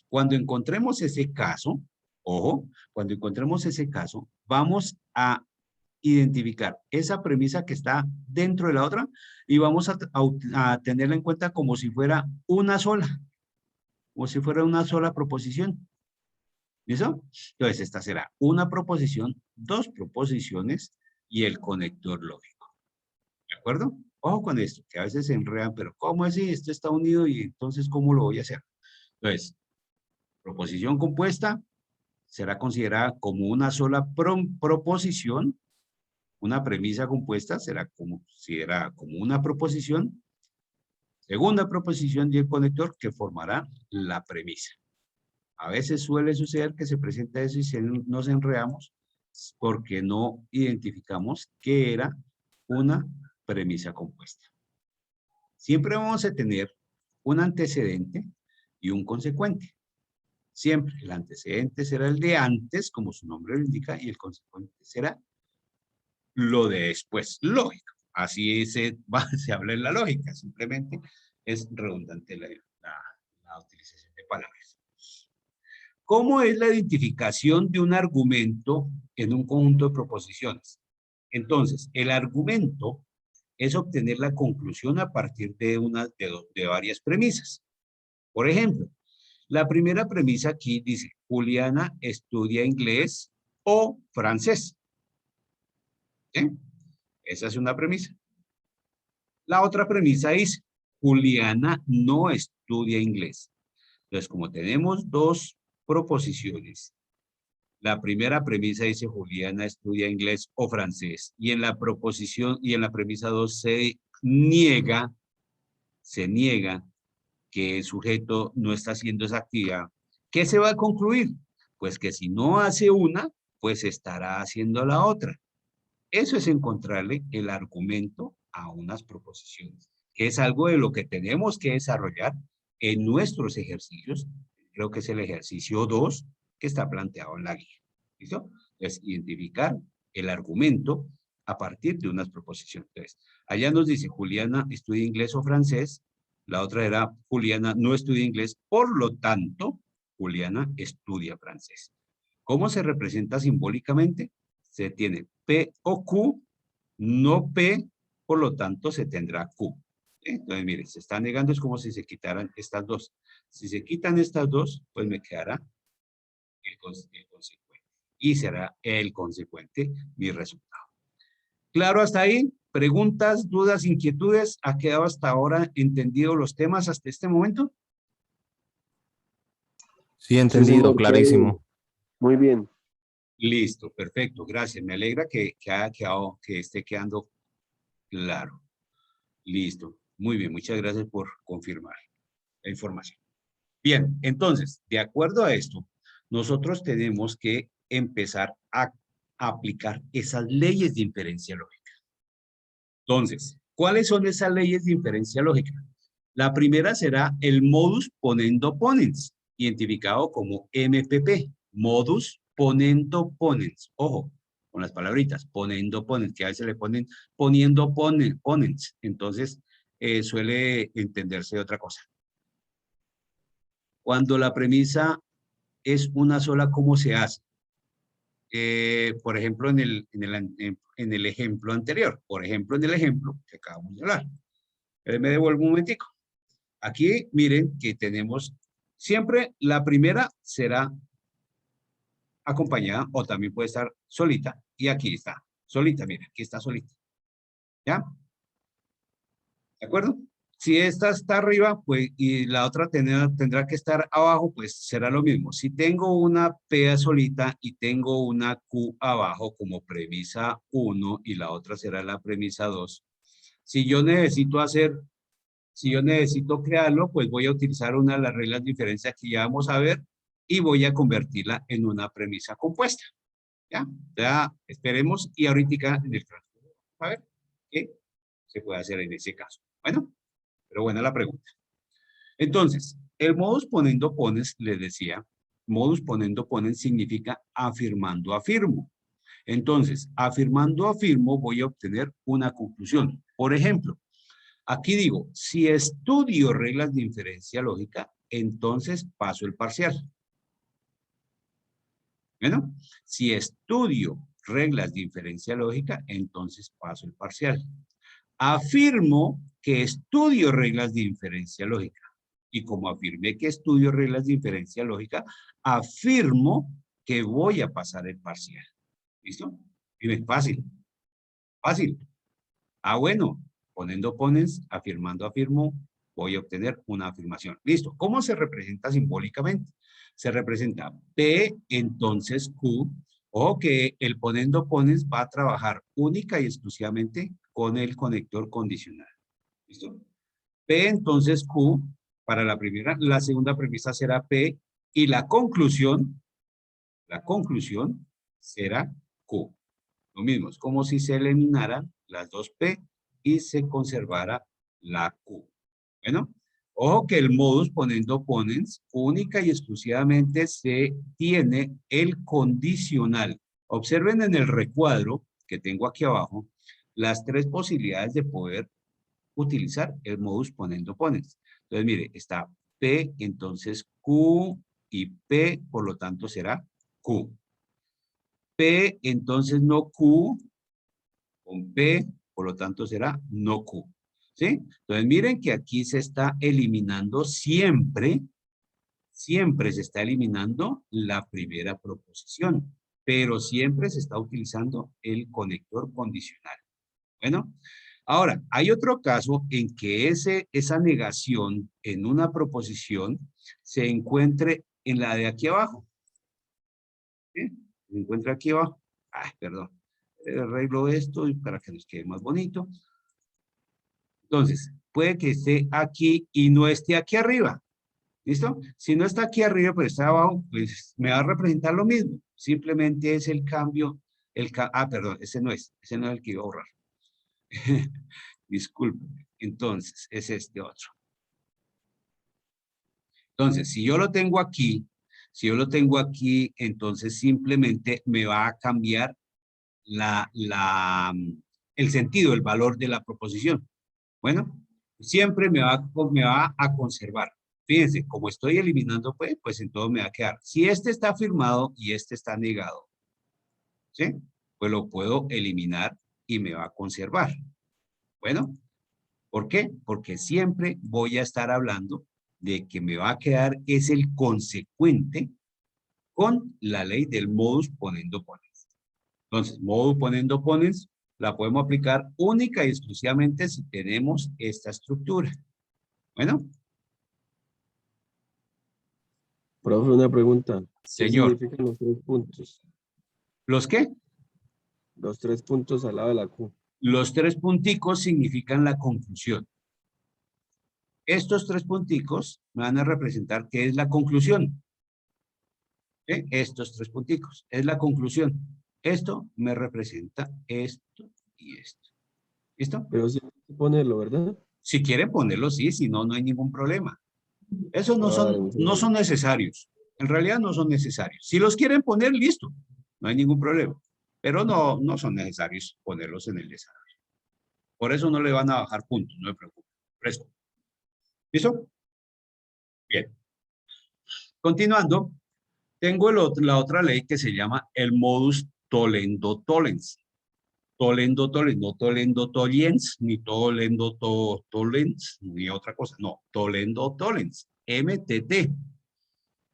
Cuando encontremos ese caso, ojo, cuando encontremos ese caso, vamos a identificar esa premisa que está dentro de la otra y vamos a tenerla en cuenta como si fuera una sola, como si fuera una sola proposición. ¿Listo? Entonces, esta será una proposición, dos proposiciones y el conector lógico. ¿De acuerdo? Ojo con esto, que a veces se enredan, pero ¿cómo es si esto está unido y entonces cómo lo voy a hacer? Entonces, proposición compuesta será considerada como una sola proposición. Una premisa compuesta será considerada como una proposición. Segunda proposición y el conector que formará la premisa. A veces suele suceder que se presenta eso y nos enredamos porque no identificamos qué era una premisa compuesta. Siempre vamos a tener un antecedente y un consecuente. Siempre el antecedente será el de antes, como su nombre lo indica, y el consecuente será lo de después. Lógico. Así se habla en la lógica. Simplemente es redundante la utilización de palabras. ¿Cómo es la identificación de un argumento en un conjunto de proposiciones? Entonces, el argumento es obtener la conclusión a partir de varias premisas. Por ejemplo, la primera premisa aquí dice, Juliana estudia inglés o francés. ¿Sí? Esa es una premisa. La otra premisa dice, Juliana no estudia inglés. Entonces, como tenemos dos proposiciones, la primera premisa dice Juliana estudia inglés o francés, y en la proposición y en la premisa 2 se niega que el sujeto no está haciendo esa actividad. ¿Qué se va a concluir? Pues que si no hace una, pues estará haciendo la otra. Eso es encontrarle el argumento a unas proposiciones, que es algo de lo que tenemos que desarrollar en nuestros ejercicios. Creo que es el ejercicio 2 que está planteado en la guía. ¿Listo? Es identificar el argumento a partir de unas proposiciones. Entonces, allá nos dice Juliana estudia inglés o francés. La otra era Juliana no estudia inglés, por lo tanto, Juliana estudia francés. ¿Cómo se representa simbólicamente? Se tiene P o Q, no P, por lo tanto se tendrá Q. Entonces, mire, se está negando, es como si se quitaran estas dos. Si se quitan estas dos, pues me quedará el consecuente. Y será el consecuente mi resultado. ¿Claro hasta ahí? ¿Preguntas, dudas, inquietudes? ¿Ha quedado hasta ahora entendido los temas hasta este momento? Sí, entendido, señor, clarísimo. Muy bien. Listo, perfecto, gracias. Me alegra que esté quedando claro. Listo, muy bien, muchas gracias por confirmar la información. Bien, entonces, de acuerdo a esto, nosotros tenemos que empezar a aplicar esas leyes de inferencia lógica. Entonces, ¿cuáles son esas leyes de inferencia lógica? La primera será el modus ponendo ponens, identificado como MPP, modus ponendo ponens. Ojo, con las palabritas, ponendo ponens, que a veces le ponen poniendo ponens. Entonces, suele entenderse otra cosa. Cuando la premisa es una sola, ¿cómo se hace? Por ejemplo, en el ejemplo anterior. Por ejemplo, en el ejemplo que acabamos de hablar. Me devuelvo un momentico. Aquí, miren que tenemos siempre la primera será acompañada o también puede estar solita. Y aquí está, solita, miren, aquí está solita. ¿Ya? ¿De acuerdo? Si esta está arriba, pues, y la otra tendrá que estar abajo, pues será lo mismo. Si tengo una P solita y tengo una Q abajo como premisa 1 y la otra será la premisa 2. Si yo necesito crearlo, pues voy a utilizar una de las reglas de diferencia que ya vamos a ver y voy a convertirla en una premisa compuesta. ¿Ya? Ya esperemos y ahorita en el transcurso a ver qué se puede hacer en ese caso. Bueno, pero buena la pregunta. Entonces, el modus ponendo pones, les decía, modus ponendo pones significa afirmando afirmo. Entonces, afirmando afirmo voy a obtener una conclusión. Por ejemplo, aquí digo, si estudio reglas de inferencia lógica, entonces paso el parcial. Bueno, si estudio reglas de inferencia lógica, entonces paso el parcial. Afirmo que estudio reglas de inferencia lógica. Y como afirmé que estudio reglas de inferencia lógica, afirmo que voy a pasar el parcial. ¿Listo? Miren, fácil. Fácil. Bueno, poniendo pones, afirmando afirmo, voy a obtener una afirmación. Listo. ¿Cómo se representa simbólicamente? Se representa P, entonces Q, o que el poniendo pones va a trabajar única y exclusivamente con el conector condicional. ¿Listo? P, entonces Q, para la primera, la segunda premisa será P, y la conclusión será Q. Lo mismo, es como si se eliminaran las dos P y se conservara la Q. Bueno, ojo que el modus ponendo ponens única y exclusivamente se tiene el condicional. Observen en el recuadro que tengo aquí abajo las tres posibilidades de poder utilizar el modus ponendo ponens. Entonces, mire, está P, entonces Q y P, por lo tanto será Q. P, entonces no Q, con P, por lo tanto será no Q. ¿Sí? Entonces miren que aquí se está eliminando siempre se está eliminando la primera proposición, pero siempre se está utilizando el conector condicional. Bueno, ahora, hay otro caso en que esa negación en una proposición se encuentre en la de aquí abajo. ¿Sí? Se encuentra aquí abajo. Ay, perdón. Arreglo esto para que nos quede más bonito. Entonces, puede que esté aquí y no esté aquí arriba. ¿Listo? Si no está aquí arriba, pero está abajo, pues me va a representar lo mismo. Simplemente es el cambio. Perdón, ese no es el que iba a borrar. Disculpen. Entonces, es este otro. Entonces, si yo lo tengo aquí, entonces simplemente me va a cambiar el sentido, el valor de la proposición. Bueno, siempre me va a conservar. Fíjense, como estoy eliminando, pues entonces me va a quedar. Si este está afirmado y este está negado, ¿sí? Pues lo puedo eliminar y me va a conservar. Bueno, ¿por qué? Porque siempre voy a estar hablando de que me va a quedar es el consecuente con la ley del modus ponendo ponens. Entonces, modus ponendo ponens la podemos aplicar única y exclusivamente si tenemos esta estructura. Bueno. Profe, una pregunta. ¿Qué Señor. significan los 3 puntos? ¿Los qué? Los 3 puntos al lado de la Q. Los 3 punticos significan la conclusión. Estos 3 punticos me van a representar qué es la conclusión. ¿Sí? Estos 3 punticos es la conclusión. Esto me representa esto y esto. ¿Listo? Pero sí hay que ponerlo, ¿verdad? Si quieren ponerlo, sí, si no, no hay ningún problema. Esos no Vale, son necesarios. En realidad no son necesarios. Si los quieren poner, listo. No hay ningún problema. Pero no son necesarios ponerlos en el desarrollo. Por eso no le van a bajar puntos, no me preocupe. Fresco. ¿Listo? Bien. Continuando, tengo la otra ley que se llama el modus tollendo tollens. Tollendo tollens, no tollendo tollens, ni tollendo tollens, ni otra cosa. No, tollendo tollens, MTT.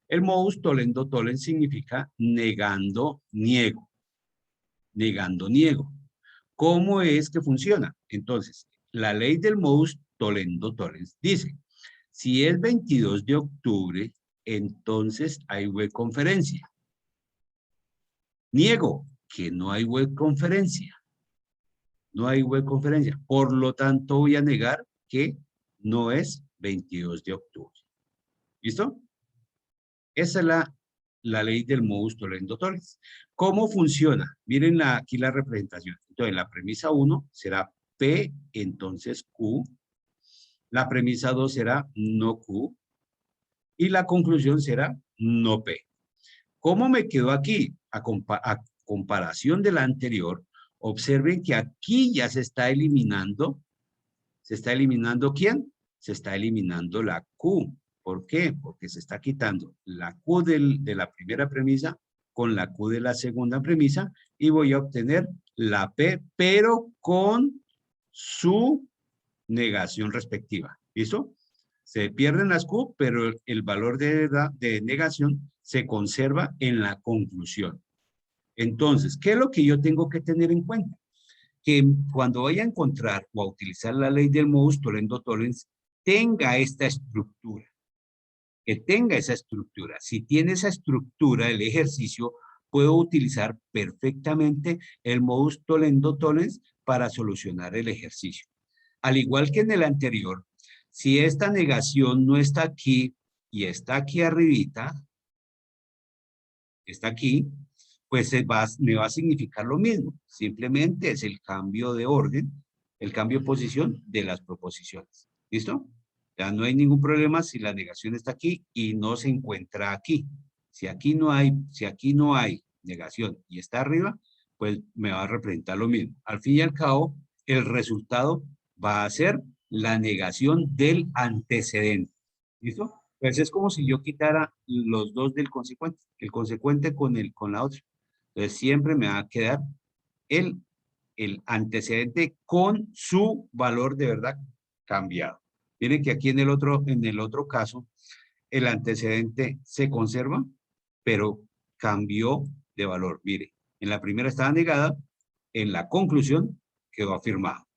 El modus tollendo tollens significa negando niego. Negando niego. ¿Cómo es que funciona? Entonces, la ley del modus tollendo tollens dice, si es 22 de octubre, entonces hay webconferencia. Niego que no hay webconferencia. No hay webconferencia. Por lo tanto, voy a negar que no es 22 de octubre. ¿Listo? Esa es la ley del modus tollendo tollens. ¿Cómo funciona? Miren aquí la representación. Entonces, la premisa 1 será P, entonces Q. La premisa 2 será no Q. Y la conclusión será no P. ¿Cómo me quedó aquí? A comparación de la anterior, observen que aquí ya se está eliminando. ¿Se está eliminando quién? Se está eliminando la Q. ¿Por qué? Porque se está quitando la Q de la primera premisa con la Q de la segunda premisa y voy a obtener la P, pero con su negación respectiva. ¿Listo? Se pierden las Q, pero el valor de negación se conserva en la conclusión. Entonces, ¿qué es lo que yo tengo que tener en cuenta? Que cuando vaya a encontrar o a utilizar la ley del modus tollendo tollens, tenga esta estructura. Que tenga esa estructura. Si tiene esa estructura, el ejercicio, puedo utilizar perfectamente el modus tollendo tollens para solucionar el ejercicio. Al igual que en el anterior, si esta negación no está aquí y está aquí arribita, está aquí, pues me va a significar lo mismo. Simplemente es el cambio de orden, el cambio de posición de las proposiciones. ¿Listo? Ya no hay ningún problema si la negación está aquí y no se encuentra aquí. Si aquí no hay negación y está arriba, pues me va a representar lo mismo. Al fin y al cabo, el resultado va a ser la negación del antecedente. ¿Listo? Pues es como si yo quitara los dos del consecuente, el consecuente con la otra. Entonces siempre me va a quedar el antecedente con su valor de verdad cambiado. Miren que aquí en el otro caso, el antecedente se conserva, pero cambió de valor. Mire, en la primera estaba negada, en la conclusión quedó afirmado.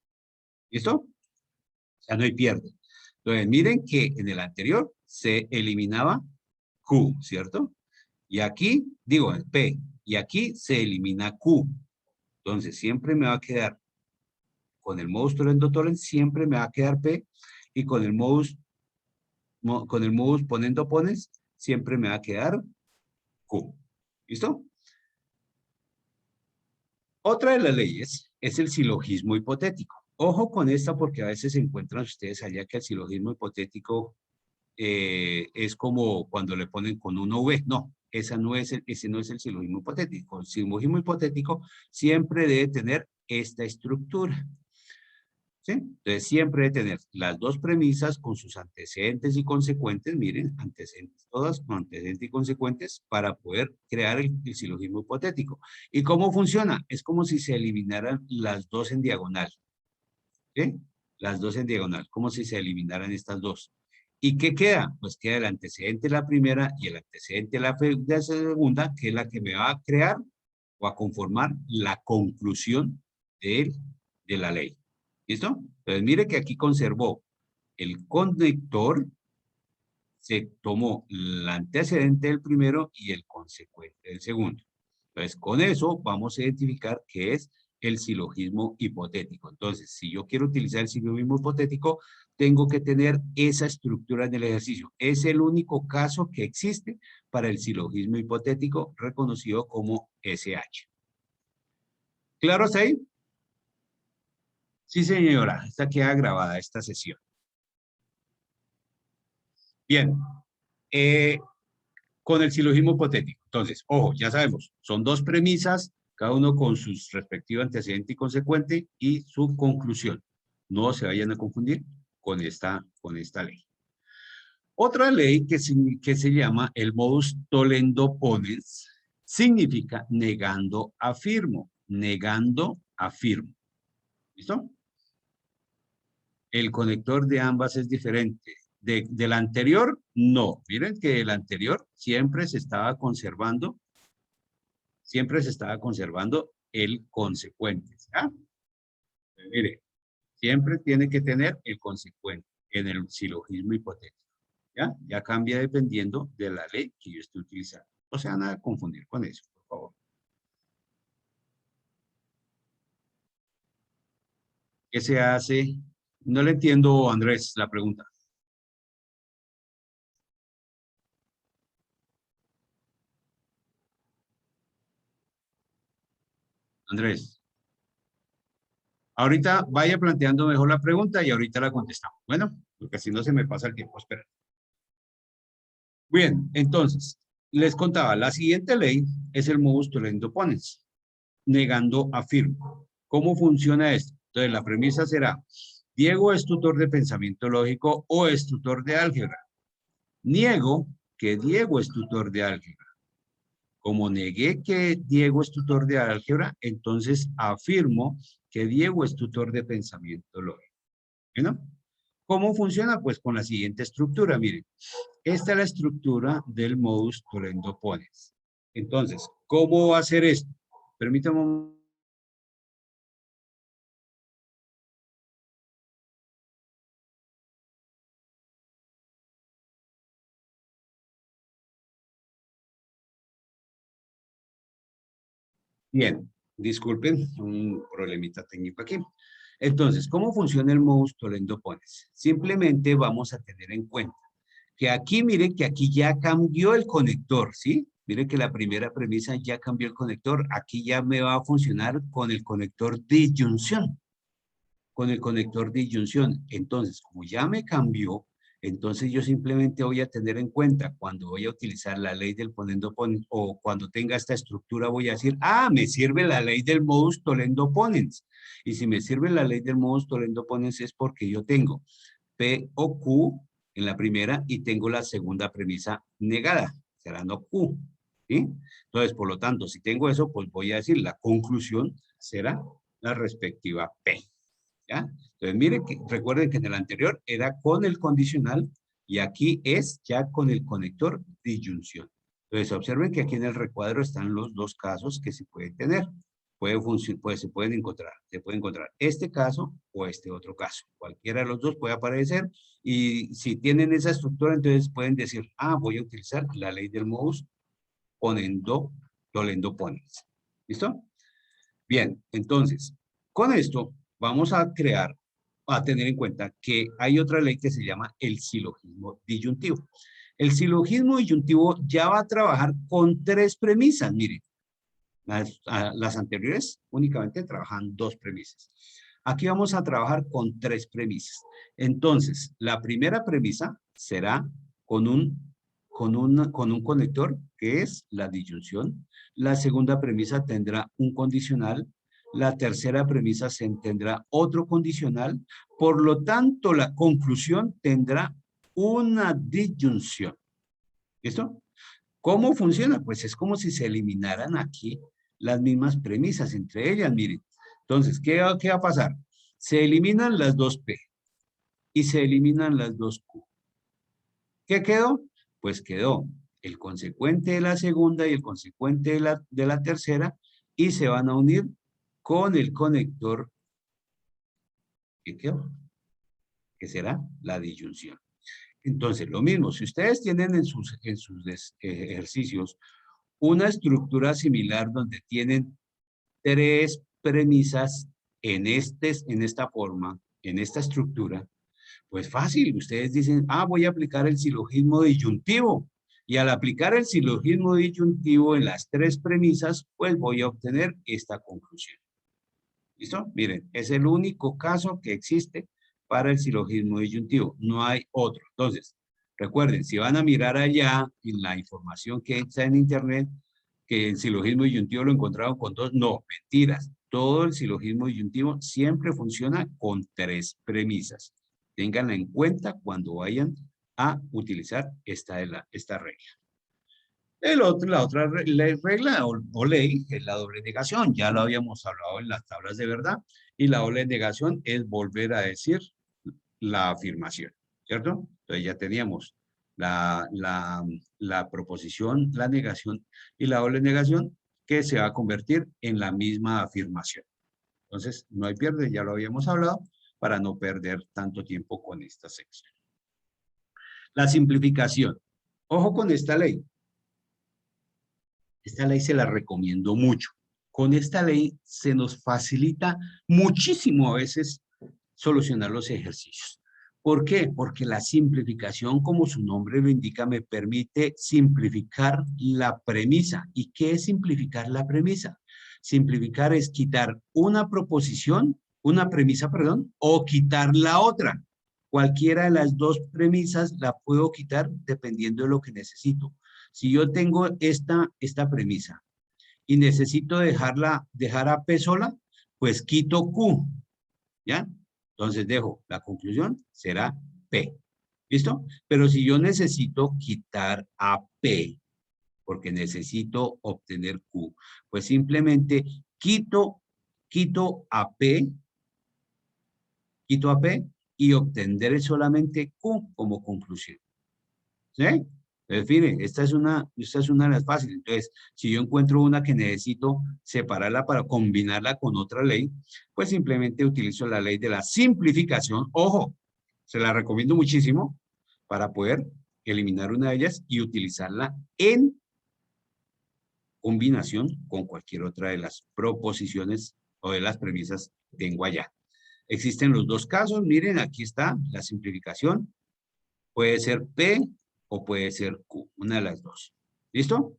¿Listo? O sea, no hay pierde. Entonces, miren que en el anterior se eliminaba Q, ¿cierto? Y aquí, digo, el P, y aquí se elimina Q. Entonces, siempre me va a quedar, con el modus tollendo tollens, siempre me va a quedar P, y con el modus ponendo pones, siempre me va a quedar Q. ¿Listo? Otra de las leyes es el silogismo hipotético. Ojo con esta porque a veces se encuentran ustedes allá que el silogismo hipotético es como cuando le ponen con una V. No, ese no es el silogismo hipotético. El silogismo hipotético siempre debe tener esta estructura. ¿Sí? Entonces siempre debe tener las dos premisas con sus antecedentes y consecuentes. Miren, antecedentes todas con antecedentes y consecuentes para poder crear el silogismo hipotético. ¿Y cómo funciona? Es como si se eliminaran las dos en diagonal. ¿Sí? Las dos en diagonal, como si se eliminaran estas dos. ¿Y qué queda? Pues queda el antecedente de la primera y el antecedente de la segunda, que es la que me va a crear o a conformar la conclusión de la ley. ¿Listo? Entonces mire que aquí conservó el conector, se tomó el antecedente del primero y el consecuente del segundo. Entonces con eso vamos a identificar qué es el silogismo hipotético. Entonces, si yo quiero utilizar el silogismo hipotético, tengo que tener esa estructura en el ejercicio. Es el único caso que existe para el silogismo hipotético reconocido como SH. ¿Claro hasta ahí? Sí, señora. Esta queda grabada, esta sesión. Bien. Con el silogismo hipotético. Entonces, ojo, ya sabemos, son dos premisas, cada uno con sus respectivos antecedente y consecuente y su conclusión. No se vayan a confundir con esta ley. Otra ley que se llama el modus tollendo ponens significa negando afirmo. Negando afirmo. ¿Listo? El conector de ambas es diferente. Del anterior, no. Miren que el anterior siempre se estaba conservando el consecuente. ¿Ya? Mire, siempre tiene que tener el consecuente en el silogismo hipotético. ¿Ya? Ya cambia dependiendo de la ley que yo esté utilizando. No se van a confundir con eso, por favor. ¿Qué se hace? No le entiendo, Andrés, la pregunta. Andrés. Ahorita vaya planteando mejor la pregunta y ahorita la contestamos. Bueno, porque si no se me pasa el tiempo. Espera. Bien, entonces, les contaba, la siguiente ley es el modus tollendo ponens. Negando afirmo. ¿Cómo funciona esto? Entonces, la premisa será, Diego es tutor de pensamiento lógico o es tutor de álgebra. Niego que Diego es tutor de álgebra. Como negué que Diego es tutor de álgebra, entonces afirmo que Diego es tutor de pensamiento lógico. ¿No? ¿Cómo funciona? Pues con la siguiente estructura, miren. Esta es la estructura del modus tollendo ponens. Entonces, ¿cómo va a ser esto? Permítame un... Bien, disculpen, un problemita técnico aquí. Entonces, ¿cómo funciona el modus tollendo ponens? Simplemente vamos a tener en cuenta que aquí, miren que aquí ya cambió el conector, ¿sí? Miren que la primera premisa ya cambió el conector. Aquí ya me va a funcionar con el conector disyunción. Con el conector disyunción. Entonces, como ya me cambió, entonces yo simplemente voy a tener en cuenta cuando voy a utilizar la ley del ponendo ponens o cuando tenga esta estructura voy a decir, ah, me sirve la ley del modus tollendo ponens. Y si me sirve la ley del modus tollendo ponens es porque yo tengo P o Q en la primera y tengo la segunda premisa negada, será no Q. ¿Sí? Entonces, por lo tanto, si tengo eso, pues voy a decir la conclusión será la respectiva P. ¿Ya? Entonces, miren, que, recuerden que en el anterior era con el condicional y aquí es ya con el conector disyunción. Entonces, observen que aquí en el recuadro están los dos casos que se pueden tener. Se pueden encontrar este caso o este otro caso. Cualquiera de los dos puede aparecer y si tienen esa estructura, entonces pueden decir, ah, voy a utilizar la ley del modus tollendo ponens. ¿Listo? Bien, entonces, con esto vamos a tener en cuenta que hay otra ley que se llama el silogismo disyuntivo. El silogismo disyuntivo ya va a trabajar con tres premisas, miren. Las anteriores únicamente trabajan dos premisas. Aquí vamos a trabajar con tres premisas. Entonces, la primera premisa será con un conector que es la disyunción. La segunda premisa tendrá un condicional. La tercera premisa tendrá otro condicional. Por lo tanto, la conclusión tendrá una disyunción. ¿Listo? ¿Cómo funciona? Pues es como si se eliminaran aquí las mismas premisas entre ellas, miren. Entonces, ¿qué va a pasar? Se eliminan las dos P y se eliminan las dos Q. ¿Qué quedó? Pues quedó el consecuente de la segunda y el consecuente de la tercera y se van a unir con el conector que quedó, que será la disyunción. Entonces, lo mismo, si ustedes tienen en sus ejercicios una estructura similar donde tienen tres premisas en esta forma, en esta estructura, pues fácil, ustedes dicen, ah, voy a aplicar el silogismo disyuntivo. Y al aplicar el silogismo disyuntivo en las tres premisas, pues voy a obtener esta conclusión. ¿Listo? Miren, es el único caso que existe para el silogismo disyuntivo. No hay otro. Entonces, recuerden, si van a mirar allá en la información que está en internet, que el silogismo disyuntivo lo encontraron con dos, no, mentiras. Todo el silogismo disyuntivo siempre funciona con tres premisas. Ténganla en cuenta cuando vayan a utilizar esta regla. La otra regla o ley es la doble negación. Ya lo habíamos hablado en las tablas de verdad. Y la doble negación es volver a decir la afirmación, ¿cierto? Entonces ya teníamos la proposición, la negación y la doble negación que se va a convertir en la misma afirmación. Entonces, no hay pierde, ya lo habíamos hablado, para no perder tanto tiempo con esta sección. La simplificación. Ojo con esta ley. Esta ley se la recomiendo mucho. Con esta ley se nos facilita muchísimo a veces solucionar los ejercicios. ¿Por qué? Porque la simplificación, como su nombre lo indica, me permite simplificar la premisa. ¿Y qué es simplificar la premisa? Simplificar es quitar una premisa, perdón, o quitar la otra. Cualquiera de las dos premisas la puedo quitar dependiendo de lo que necesito. Si yo tengo esta premisa y necesito dejar a P sola, pues quito Q, ¿ya? Entonces dejo, la conclusión será P, ¿listo? Pero si yo necesito quitar a P, porque necesito obtener Q, pues simplemente quito a P y obtendré solamente Q como conclusión. ¿Sí? Entonces, miren, esta es una de las fáciles. Entonces, si yo encuentro una que necesito separarla para combinarla con otra ley, pues simplemente utilizo la ley de la simplificación. Ojo, se la recomiendo muchísimo para poder eliminar una de ellas y utilizarla en combinación con cualquier otra de las proposiciones o de las premisas que tengo allá. Existen los dos casos. Miren, aquí está la simplificación. Puede ser P o puede ser Q, una de las dos. ¿Listo?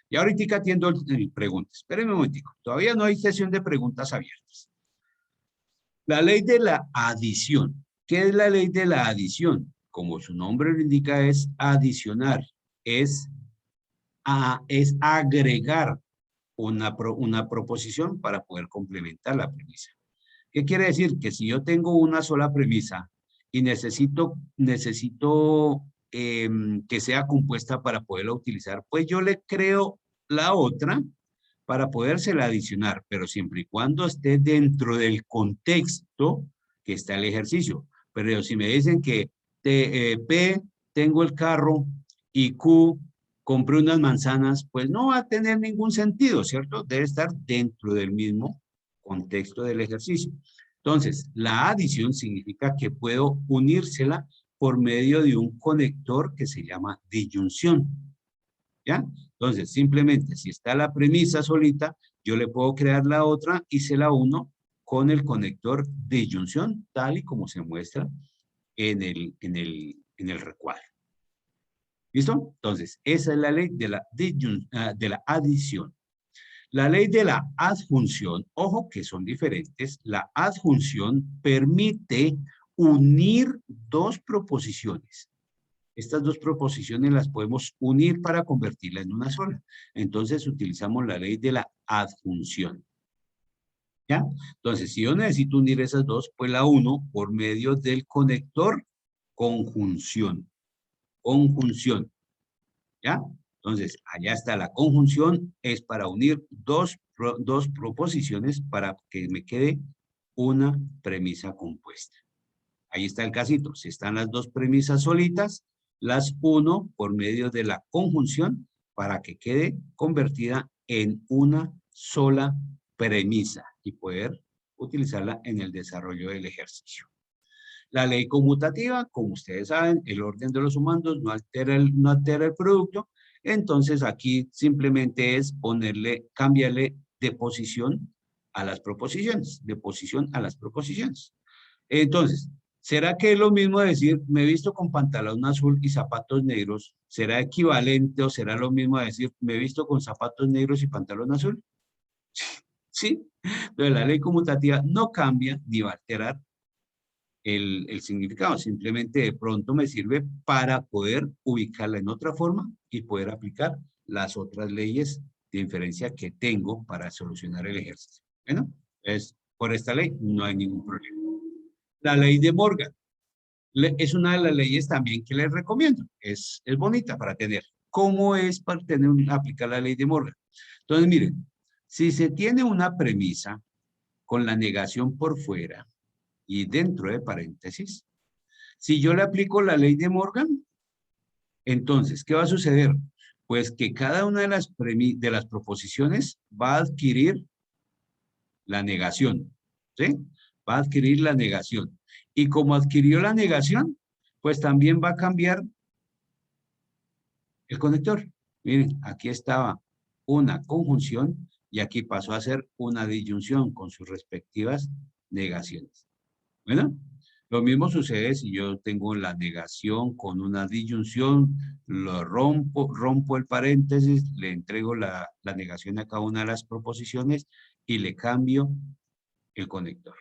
Y ahorita atiendo preguntas. Espérenme un momentico. Todavía no hay sesión de preguntas abiertas. La ley de la adición. ¿Qué es la ley de la adición? Como su nombre lo indica, es adicionar. Es agregar una proposición para poder complementar la premisa. ¿Qué quiere decir? Que si yo tengo una sola premisa y necesito que sea compuesta para poderla utilizar, pues yo le creo la otra para podérsela adicionar, pero siempre y cuando esté dentro del contexto que está el ejercicio. Pero si me dicen que P, tengo el carro, y Q, compré unas manzanas, pues no va a tener ningún sentido, ¿cierto? Debe estar dentro del mismo contexto del ejercicio. Entonces, la adición significa que puedo unírsela por medio de un conector que se llama disyunción. ¿Ya? Entonces, simplemente, si está la premisa solita, yo le puedo crear la otra y se la uno con el conector disyunción, tal y como se muestra en el recuadro. ¿Listo? Entonces, esa es la ley de la adición. La ley de la adjunción, ojo que son diferentes. La adjunción permite unir dos proposiciones. Estas dos proposiciones las podemos unir para convertirla en una sola. Entonces utilizamos la ley de la adjunción. ¿Ya? Entonces, si yo necesito unir esas dos, pues la uno por medio del conector conjunción. Conjunción. ¿Ya? Entonces, allá está la conjunción, es para unir dos proposiciones para que me quede una premisa compuesta. Ahí está el casito. Si están las dos premisas solitas, las uno por medio de la conjunción para que quede convertida en una sola premisa y poder utilizarla en el desarrollo del ejercicio. La ley conmutativa, como ustedes saben, el orden de los sumandos no altera el producto. Entonces aquí simplemente es cambiarle de posición a las proposiciones, de posición a las proposiciones. Entonces, ¿será que es lo mismo decir, me he visto con pantalón azul y zapatos negros? ¿Será equivalente o será lo mismo decir, me he visto con zapatos negros y pantalón azul? Sí. Entonces, la ley conmutativa no cambia ni va a alterar el significado. Simplemente de pronto me sirve para poder ubicarla en otra forma y poder aplicar las otras leyes de inferencia que tengo para solucionar el ejercicio. Bueno, por esta ley no hay ningún problema. La ley de Morgan. Es una de las leyes también que les recomiendo. Es bonita para tener. ¿Cómo es para aplicar la ley de Morgan? Entonces, miren, si se tiene una premisa con la negación por fuera y dentro de paréntesis, si yo le aplico la ley de Morgan, entonces, ¿qué va a suceder? Pues que cada una de las proposiciones va a adquirir la negación, ¿sí? Va a adquirir la negación. Y como adquirió la negación, pues también va a cambiar el conector. Miren, aquí estaba una conjunción y aquí pasó a ser una disyunción con sus respectivas negaciones. Bueno, lo mismo sucede si yo tengo la negación con una disyunción, lo rompo el paréntesis, le entrego la negación a cada una de las proposiciones y le cambio el conector.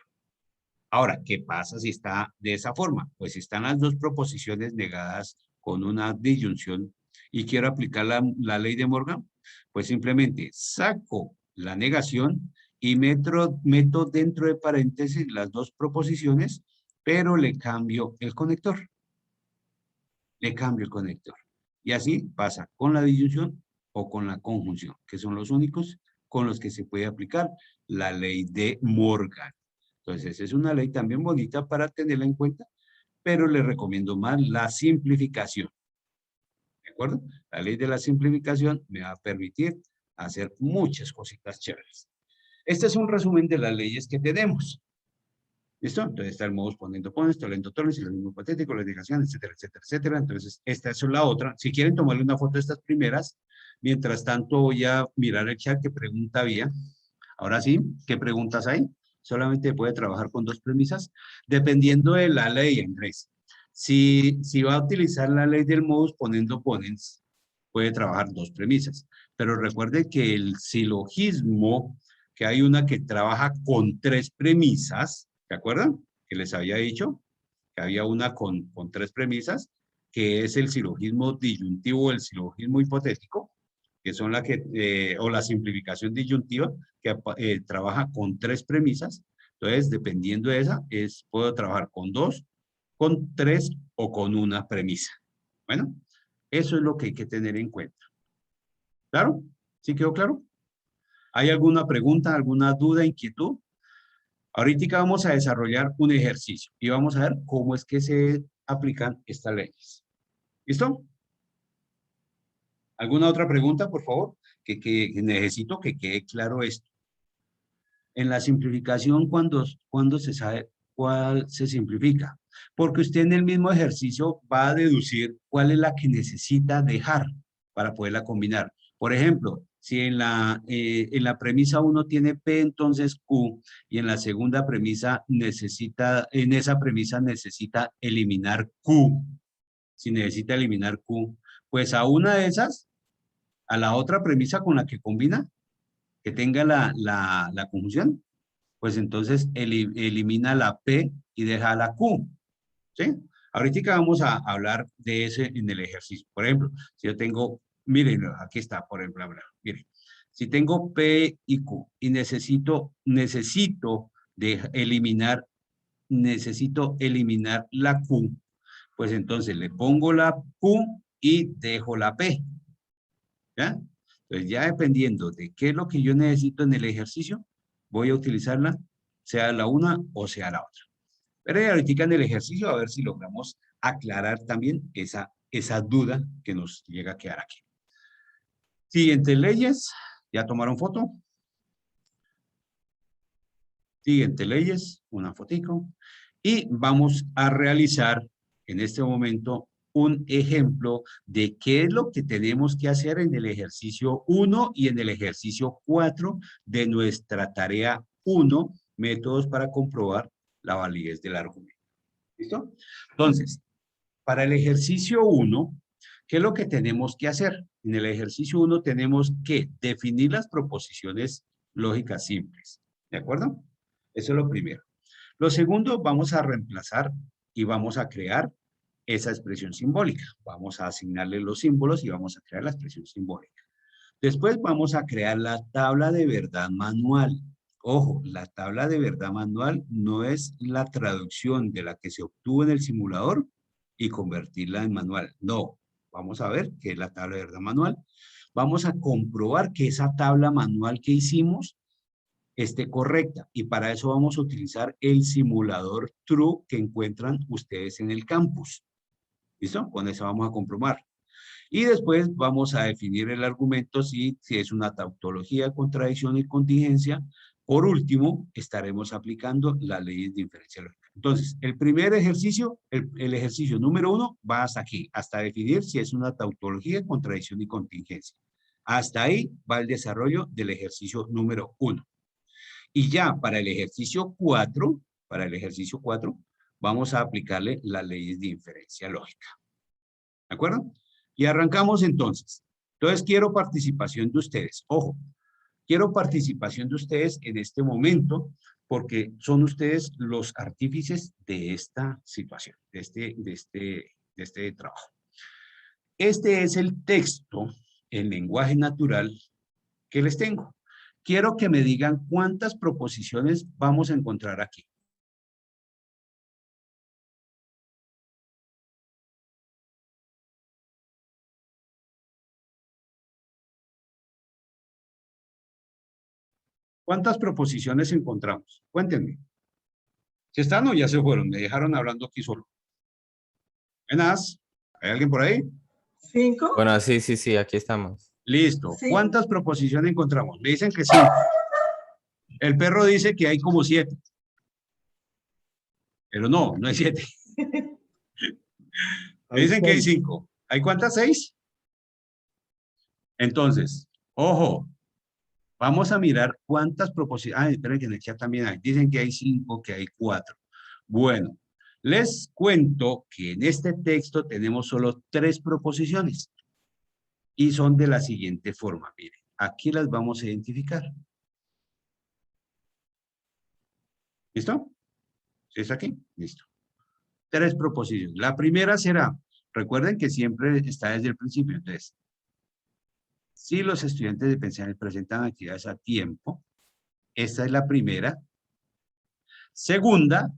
Ahora, ¿qué pasa si está de esa forma? Pues si están las dos proposiciones negadas con una disyunción y quiero aplicar la ley de Morgan, pues simplemente saco la negación y meto dentro de paréntesis las dos proposiciones, pero le cambio el conector. Le cambio el conector. Y así pasa con la disyunción o con la conjunción, que son los únicos con los que se puede aplicar la ley de Morgan. Entonces, es una ley también bonita para tenerla en cuenta, pero le recomiendo más la simplificación. ¿De acuerdo? La ley de la simplificación me va a permitir hacer muchas cositas chéveres. Este es un resumen de las leyes que tenemos. ¿Listo? Entonces está el modus ponendo pones, tolendo toles, el mismo patético, la negación, etcétera, etcétera, etcétera. Entonces, esta es la otra. Si quieren tomarle una foto de estas primeras, mientras tanto voy a mirar el chat, qué pregunta había. Ahora sí, ¿qué preguntas hay? Solamente puede trabajar con dos premisas, dependiendo de la ley, Andrés. Si va a utilizar la ley del modus ponendo ponens, puede trabajar dos premisas. Pero recuerde que el silogismo, que hay una que trabaja con tres premisas, ¿se acuerdan? Que les había dicho que había una con tres premisas, que es el silogismo disyuntivo o el silogismo hipotético, que son o la simplificación disyuntiva, que trabaja con tres premisas. Entonces, dependiendo de esa, puedo trabajar con dos, con tres o con una premisa. Bueno, eso es lo que hay que tener en cuenta. ¿Claro? ¿Sí quedó claro? ¿Hay alguna pregunta, alguna duda, inquietud? Ahorita vamos a desarrollar un ejercicio y vamos a ver cómo es que se aplican estas leyes. ¿Listo? ¿Alguna otra pregunta, por favor? Que necesito que quede claro esto. En la simplificación, ¿cuándo se sabe cuál se simplifica? Porque usted en el mismo ejercicio va a deducir cuál es la que necesita dejar para poderla combinar. Por ejemplo, si en la premisa 1 tiene P, entonces Q, y en la segunda premisa en esa premisa necesita eliminar Q. Si necesita eliminar Q, pues a una de esas, a la otra premisa con la que combina, que tenga la conjunción, pues entonces elimina la P y deja la Q. ¿Sí? Ahorita vamos a hablar de ese en el ejercicio. Por ejemplo, si yo tengo, miren, aquí está, por ejemplo, miren, si tengo P y Q y necesito eliminar la Q, pues entonces le pongo la Q y dejo la P. ¿Ya? Entonces ya dependiendo de qué es lo que yo necesito en el ejercicio, voy a utilizarla, sea la una o sea la otra. Pero ahorita en el ejercicio a ver si logramos aclarar también esa duda que nos llega a quedar aquí. Siguientes leyes, ¿ya tomaron foto? Siguientes leyes, una fotico. Y vamos a realizar en este momento un ejemplo de qué es lo que tenemos que hacer en el ejercicio 1 y en el ejercicio 4 de nuestra tarea 1, métodos para comprobar la validez del argumento. ¿Listo? Entonces, para el ejercicio 1, ¿qué es lo que tenemos que hacer? En el ejercicio 1 tenemos que definir las proposiciones lógicas simples. ¿De acuerdo? Eso es lo primero. Lo segundo, vamos a reemplazar y vamos a crear esa expresión simbólica. Vamos a asignarle los símbolos y vamos a crear la expresión simbólica. Después vamos a crear la tabla de verdad manual Ojo, la tabla de verdad manual no es la traducción de la que se obtuvo en el simulador y convertirla en manual. No, vamos a ver qué es la tabla de verdad manual. Vamos a comprobar que esa tabla manual que hicimos esté correcta. Y para eso vamos a utilizar el simulador True que encuentran ustedes en el campus. ¿Listo? Con eso vamos a comprobar. Y después vamos a definir el argumento si es una tautología, contradicción y contingencia. Por último, estaremos aplicando las leyes de inferencia lógica. Entonces, el primer ejercicio, el ejercicio número 1, va hasta aquí, hasta definir si es una tautología, contradicción y contingencia. Hasta ahí va el desarrollo del ejercicio número 1. Y ya para el ejercicio 4, vamos a aplicarle las leyes de inferencia lógica. ¿De acuerdo? Y arrancamos entonces. Entonces quiero participación de ustedes. Ojo, quiero participación de ustedes en este momento porque son ustedes los artífices de esta situación, de este trabajo. Este es el texto en lenguaje natural que les tengo. Quiero que me digan cuántas proposiciones vamos a encontrar aquí. ¿Cuántas proposiciones encontramos? Cuéntenme. ¿Si están o ya se fueron? Me dejaron hablando aquí solo. Buenas. ¿Hay alguien por ahí? 5. Bueno, sí, aquí estamos. Listo. Sí. ¿Cuántas proposiciones encontramos? Me dicen que sí. El perro dice que hay como 7. Pero no hay 7. Me dicen que hay 5. ¿Hay cuántas? 6. Entonces, ojo. Vamos a mirar cuántas proposiciones. Ah, esperen que en el chat también hay. Dicen que hay 5, que hay 4. Bueno, les cuento que en este texto tenemos solo 3 proposiciones. Y son de la siguiente forma. Miren, aquí las vamos a identificar. ¿Listo? ¿Sí está aquí? Listo. 3 proposiciones. La primera será, recuerden que siempre está desde el principio. Entonces, si los estudiantes de pensiones presentan actividades a tiempo, esta es la primera. Segunda,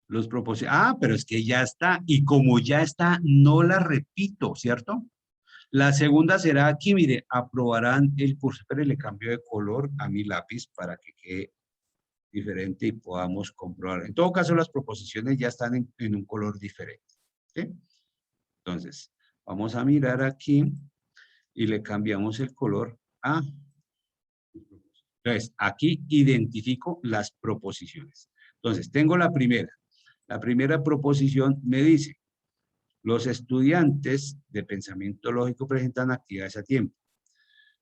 los propósitos. Ah, pero es que ya está. Y como ya está, no la repito, ¿cierto? La segunda será aquí, mire, aprobarán el curso. Pero le cambio de color a mi lápiz para que quede diferente y podamos comprobar. En todo caso, las proposiciones ya están en un color diferente. ¿Sí? Entonces, vamos a mirar aquí y le cambiamos el color a... Entonces, aquí identifico las proposiciones. Entonces, tengo la primera. La primera proposición me dice, los estudiantes de pensamiento lógico presentan actividades a tiempo.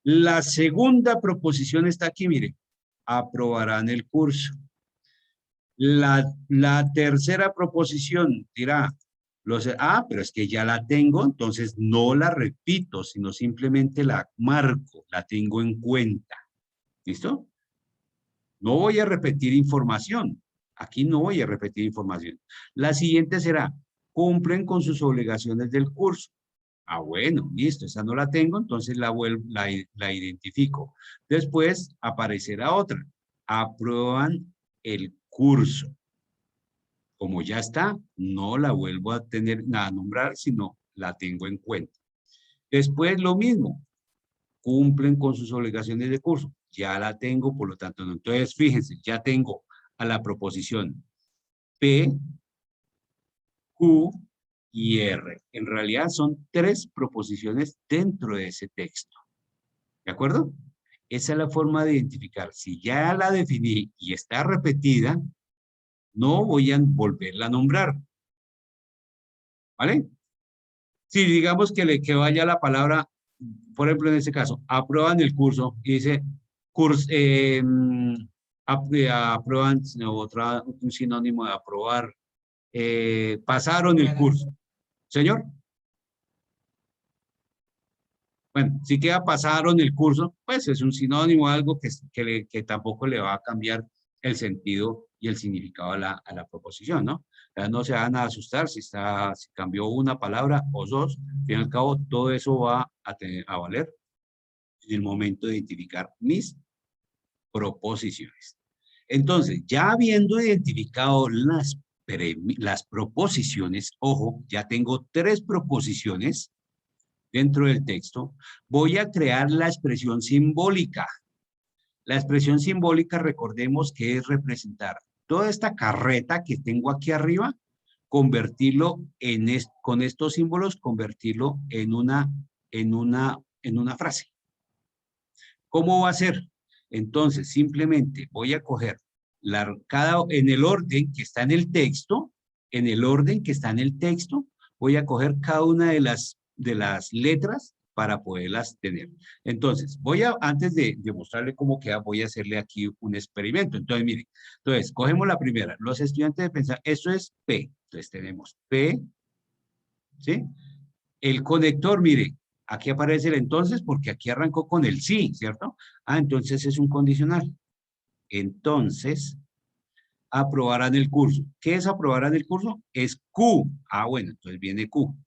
La segunda proposición está aquí, mire, aprobarán el curso. La tercera proposición dirá, pero es que ya la tengo, entonces no la repito, sino simplemente la marco, la tengo en cuenta. ¿Listo? No voy a repetir información. Aquí no voy a repetir información. La siguiente será, cumplen con sus obligaciones del curso. Ah, bueno, listo, esa no la tengo, entonces la identifico. Después aparecerá otra. Aprueban el curso. Como ya está, no la vuelvo a nombrar, sino la tengo en cuenta. Después lo mismo. Cumplen con sus obligaciones de curso. Ya la tengo, por lo tanto, no. Entonces, fíjense, ya tengo a la proposición P, Q y R. En realidad son 3 proposiciones dentro de ese texto. ¿De acuerdo? Esa es la forma de identificar. Si ya la definí y está repetida, no voy a volverla a nombrar. ¿Vale? Si digamos que vaya la palabra, por ejemplo, en este caso, aprueban el curso y dice, aprueban, un sinónimo de aprobar, pasaron el curso. ¿Señor? Bueno, si queda pasaron el curso, pues es un sinónimo, algo que tampoco le va a cambiar el sentido y el significado a la proposición, ¿no? No se van a asustar si cambió una palabra o 2, al fin y al cabo todo eso va a valer en el momento de identificar mis proposiciones. Entonces, ya habiendo identificado las proposiciones, ojo, ya tengo 3 proposiciones dentro del texto, voy a crear la expresión simbólica. La expresión simbólica, recordemos que es representar toda esta carreta que tengo aquí arriba, convertirlo con estos símbolos, convertirlo en una frase. ¿Cómo va a ser? Entonces, simplemente voy a coger en el orden que está en el texto, voy a coger cada una de las letras para poderlas tener. Entonces, antes de mostrarle cómo queda, voy a hacerle aquí un experimento. Entonces, miren, cogemos la primera. Los estudiantes de pensar, esto es P. Entonces, tenemos P, ¿sí? El conector, mire, aquí aparece el entonces porque aquí arrancó con el sí, ¿cierto? Entonces es un condicional. Entonces, aprobarán el curso. ¿Qué es aprobarán el curso? Es Q. Bueno, entonces viene Q.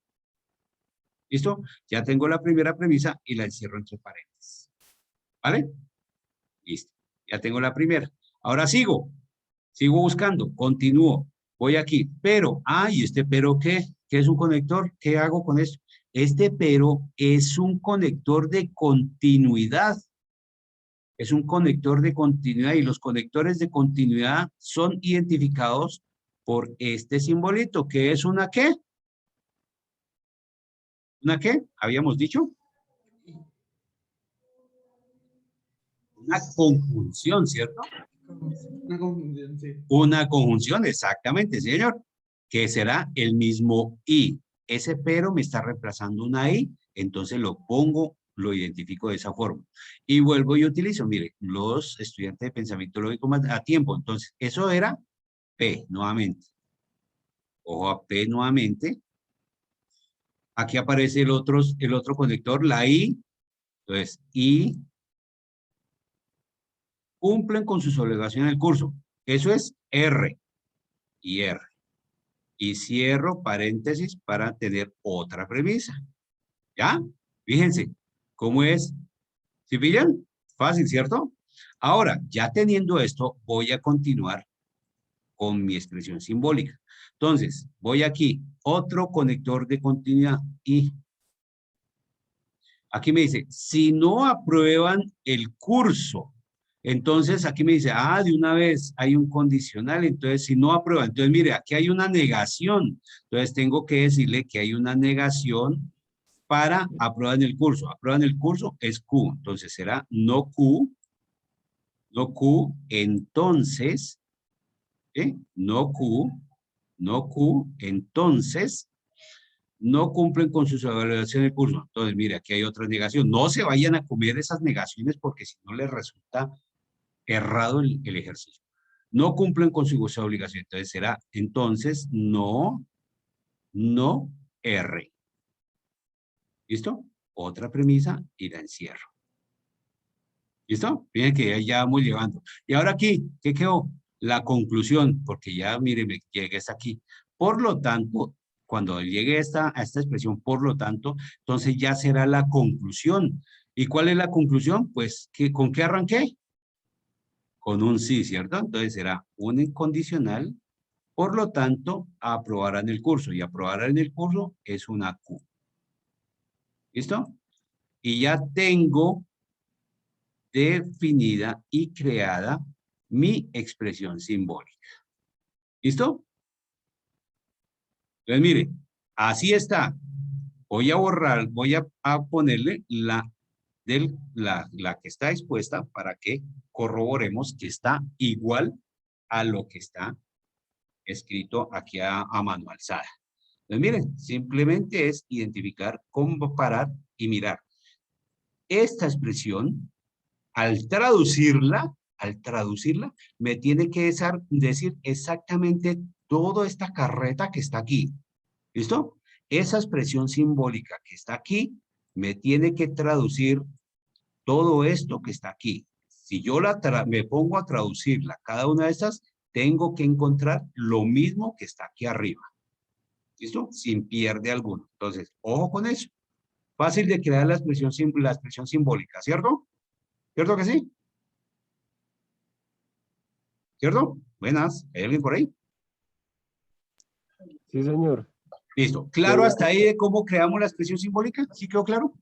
¿Listo? Ya tengo la primera premisa y la encierro entre paréntesis. ¿Vale? Listo. Ya tengo la primera. Ahora sigo buscando, continúo. Voy aquí, pero, ¿y este pero qué? ¿Qué es un conector? ¿Qué hago con esto? Este pero es un conector de continuidad. Es un conector de continuidad y los conectores de continuidad son identificados por este simbolito, que es una ¿qué? ¿Una qué? ¿Habíamos dicho? Una conjunción, ¿cierto? Una conjunción, sí. Una conjunción, exactamente, señor. Que será el mismo i. Ese pero me está reemplazando una i, entonces lo pongo, lo identifico de esa forma. Y vuelvo y utilizo, mire, los estudiantes de pensamiento lógico más a tiempo. Entonces, eso era P, nuevamente. Ojo a P nuevamente. Aquí aparece el otro conector, la I. Entonces, I cumplen con sus obligaciones del curso. Eso es R y R. Y cierro paréntesis para tener otra premisa. ¿Ya? Fíjense, ¿cómo es? ¿Sí pillan? Fácil, ¿cierto? Ahora, ya teniendo esto, voy a continuar con mi expresión simbólica. Entonces, voy aquí, otro conector de continuidad y aquí me dice, si no aprueban el curso, entonces aquí me dice, de una vez hay un condicional, entonces si no aprueban, entonces mire, aquí hay una negación, entonces tengo que decirle que hay una negación para aprobar el curso. Aprueban el curso es Q, entonces será no Q, entonces, no Q, entonces, no cumplen con sus evaluaciones de curso. Entonces, mire, aquí hay otra negación. No se vayan a comer esas negaciones porque si no les resulta errado el ejercicio. No cumplen con su obligación. Entonces será, entonces, no R. ¿Listo? Otra premisa y la encierro. ¿Listo? Miren que ya vamos llevando. Y ahora aquí, ¿qué quedó? La conclusión, porque ya, mire, me llegué hasta aquí. Por lo tanto, cuando llegue a esta expresión, por lo tanto, entonces ya será la conclusión. ¿Y cuál es la conclusión? Pues, ¿con qué arranqué? Con un sí, ¿cierto? Entonces será un incondicional, por lo tanto, aprobarán el curso. Y aprobarán el curso es una Q. ¿Listo? Y ya tengo definida y creada mi expresión simbólica. ¿Listo? Entonces, mire, así está. Voy a borrar, voy a ponerle la que está expuesta para que corroboremos que está igual a lo que está escrito aquí a mano alzada. Entonces, miren, simplemente es identificar, comparar y mirar. Esta expresión, al traducirla, me tiene que decir exactamente toda esta carreta que está aquí. ¿Listo? Esa expresión simbólica que está aquí, me tiene que traducir todo esto que está aquí. Si yo me pongo a traducirla, cada una de estas, tengo que encontrar lo mismo que está aquí arriba. ¿Listo? Sin pierde alguno. Entonces, ojo con eso. Fácil de crear la expresión simbólica, ¿cierto? ¿Cierto que sí? ¿Cierto? Buenas. ¿Hay alguien por ahí? Sí, señor. Listo. ¿Claro hasta ahí de cómo creamos la expresión simbólica? ¿Sí quedó claro?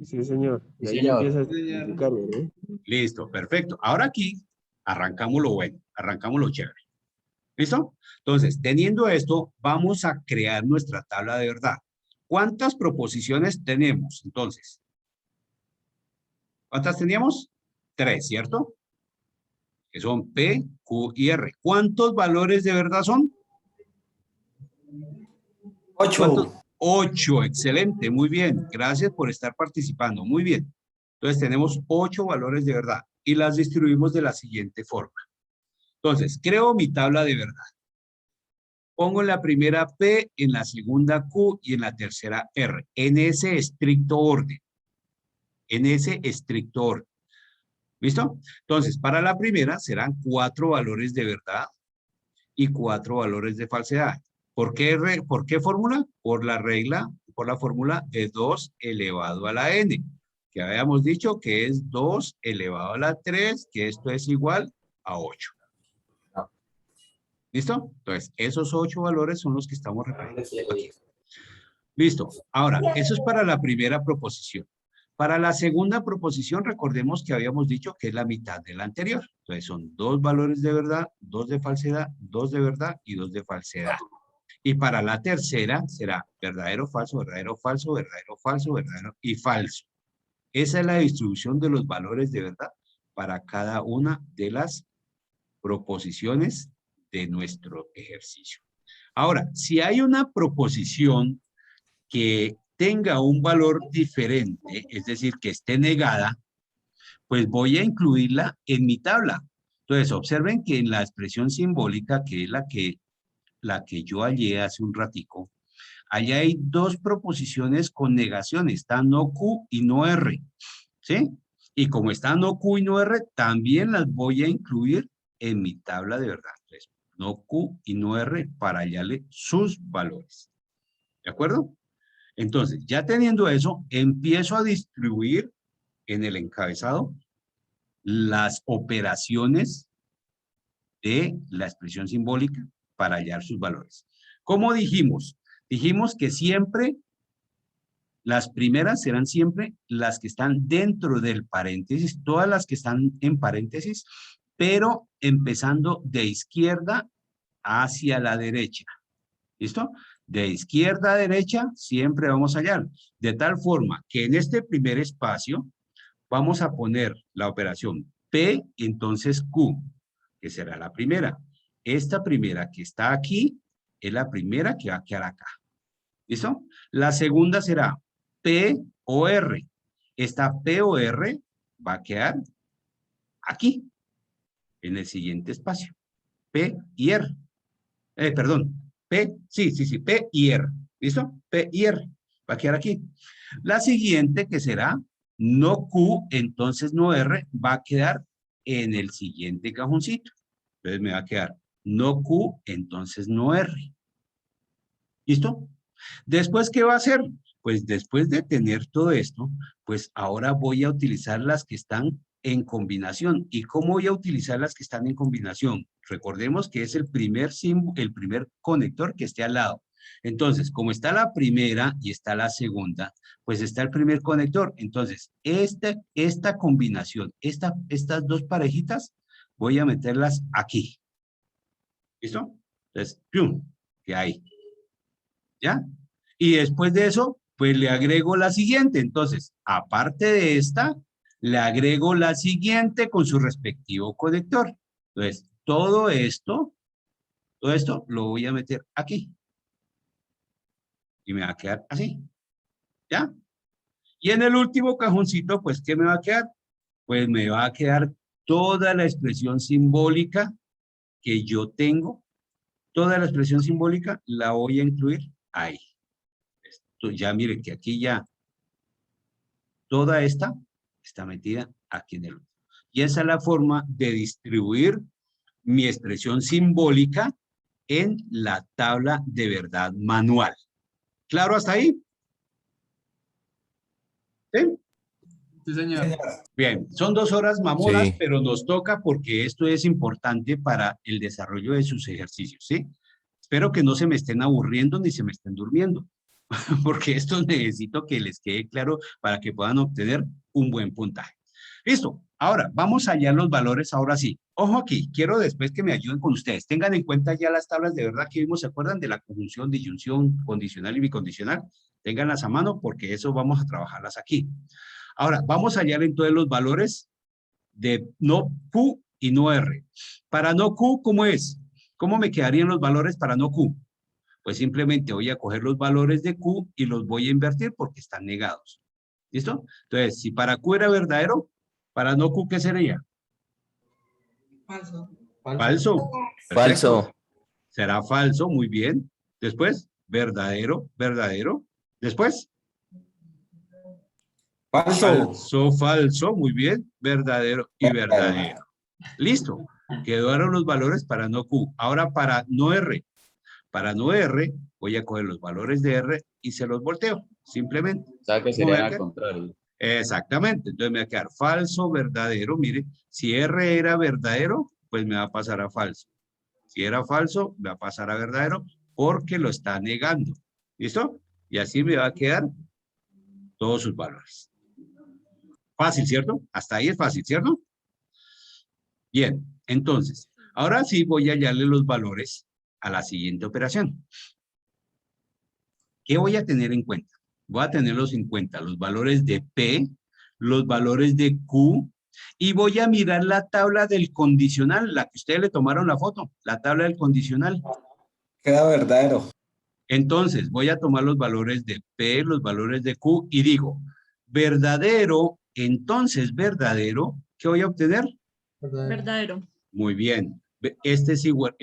Sí, señor. Y Sí, ahí señor. empieza a Sí, señor. explicar, ¿verdad? Listo, perfecto. Ahora aquí arrancamos lo bueno, arrancamos lo chévere. ¿Listo? Entonces, teniendo esto, vamos a crear nuestra tabla de verdad. ¿Cuántas proposiciones tenemos? Entonces, ¿cuántas teníamos? 3, ¿cierto? Que son P, Q y R. ¿Cuántos valores de verdad son? 8. 8, excelente, muy bien. Gracias por estar participando, muy bien. Entonces tenemos 8 valores de verdad y las distribuimos de la siguiente forma. Entonces, creo mi tabla de verdad. Pongo en la primera P, en la segunda Q y en la tercera R, en ese estricto orden. En ese estricto orden. ¿Listo? Entonces, para la primera serán 4 valores de verdad y 4 valores de falsedad. ¿Por qué fórmula? Por la fórmula de 2 elevado a la n, que habíamos dicho que es 2 elevado a la 3, que esto es igual a 8. ¿Listo? Entonces, esos 8 valores son los que estamos representando. Listo. Ahora, eso es para la primera proposición. Para la segunda proposición, recordemos que habíamos dicho que es la mitad de la anterior. Entonces, son 2 valores de verdad, 2 de falsedad, 2 de verdad y 2 de falsedad. Y para la tercera será verdadero, falso, verdadero, falso, verdadero, falso, verdadero y falso. Esa es la distribución de los valores de verdad para cada una de las proposiciones de nuestro ejercicio. Ahora, si hay una proposición que tenga un valor diferente, es decir, que esté negada, pues voy a incluirla en mi tabla. Entonces, observen que en la expresión simbólica, que es la que yo hallé hace un ratico, allá hay 2 proposiciones con negación, está no Q y no R, ¿sí? Y como está no Q y no R, también las voy a incluir en mi tabla de verdad. Entonces, no Q y no R para hallarle sus valores. ¿De acuerdo? Entonces, ya teniendo eso, empiezo a distribuir en el encabezado las operaciones de la expresión simbólica para hallar sus valores. ¿Cómo dijimos? Dijimos que siempre las primeras serán siempre las que están dentro del paréntesis, todas las que están en paréntesis, pero empezando de izquierda hacia la derecha. ¿Listo? De izquierda a derecha siempre vamos a hallar. De tal forma que en este primer espacio vamos a poner la operación P, entonces Q, que será la primera. Esta primera que está aquí es la primera que va a quedar acá. ¿Listo? La segunda será P o R. Esta P o R va a quedar aquí, en el siguiente espacio. P y R. Perdón, P, sí, P y R. ¿Listo? P y R. Va a quedar aquí. La siguiente que será no Q, entonces no R, va a quedar en el siguiente cajoncito. Entonces me va a quedar no Q, entonces no R. ¿Listo? Después, ¿qué va a hacer? Pues después de tener todo esto, pues ahora voy a utilizar las que están en combinación. ¿Y cómo voy a utilizar las que están en combinación? Recordemos que es el primer conector que esté al lado. Entonces, como está la primera y está la segunda, pues está el primer conector. Entonces, esta combinación, estas 2 parejitas, voy a meterlas aquí. ¿Listo? Entonces, ¡pum! Que hay. ¿Ya? Y después de eso, pues le agrego la siguiente. Entonces, aparte de esta, le agrego la siguiente con su respectivo conector. Entonces, todo esto lo voy a meter aquí. Y me va a quedar así. ¿Ya? Y en el último cajoncito, pues, ¿qué me va a quedar? Pues me va a quedar toda la expresión simbólica que yo tengo. Toda la expresión simbólica la voy a incluir ahí. Esto ya miren que aquí ya toda esta está metida aquí en el otro. Y esa es la forma de distribuir mi expresión simbólica en la tabla de verdad manual. ¿Claro hasta ahí? ¿Sí? Sí, señor. Bien, son 2 horas mamonas, Sí. pero nos toca porque esto es importante para el desarrollo de sus ejercicios, ¿sí? Espero que no se me estén aburriendo ni se me estén durmiendo, porque esto necesito que les quede claro para que puedan obtener un buen puntaje. Listo, ahora vamos allá a los valores, ahora sí. Ojo aquí, quiero después que me ayuden con ustedes. Tengan en cuenta ya las tablas de verdad que vimos, ¿se acuerdan de la conjunción, disyunción, condicional y bicondicional? Ténganlas a mano porque eso vamos a trabajarlas aquí. Ahora, vamos a hallar entonces los valores de no Q y no R. Para no Q, ¿cómo es? ¿Cómo me quedarían los valores para no Q? Pues simplemente voy a coger los valores de Q y los voy a invertir porque están negados. ¿Listo? Entonces, si para Q era verdadero, para no Q, ¿qué sería? Falso. Falso. Perfecto. Falso. Será falso, muy bien. Después, verdadero, verdadero. Después, falso, falso, muy bien. Verdadero y verdadero. Listo. Quedaron los valores para no Q. Ahora para no R. Para no R, voy a coger los valores de R y se los volteo. Simplemente. O sea que ¿Cómo me va sería a al quedar? contrario. Exactamente. Entonces me va a quedar falso, verdadero. Mire, si R era verdadero, pues me va a pasar a falso. Si era falso, me va a pasar a verdadero porque lo está negando. ¿Listo? Y así me va a quedar todos sus valores. Fácil, ¿cierto? Hasta ahí es fácil, ¿cierto? Bien, entonces, ahora sí voy a hallarle los valores a la siguiente operación. ¿Qué voy a tener en cuenta? Voy a tenerlos en cuenta, los valores de P, los valores de Q, y voy a mirar la tabla del condicional, la que ustedes le tomaron la foto, la tabla del condicional. Queda verdadero. Entonces, voy a tomar los valores de P, los valores de Q, y digo, verdadero, entonces verdadero, ¿qué voy a obtener? Verdadero. Muy bien. Este es igual,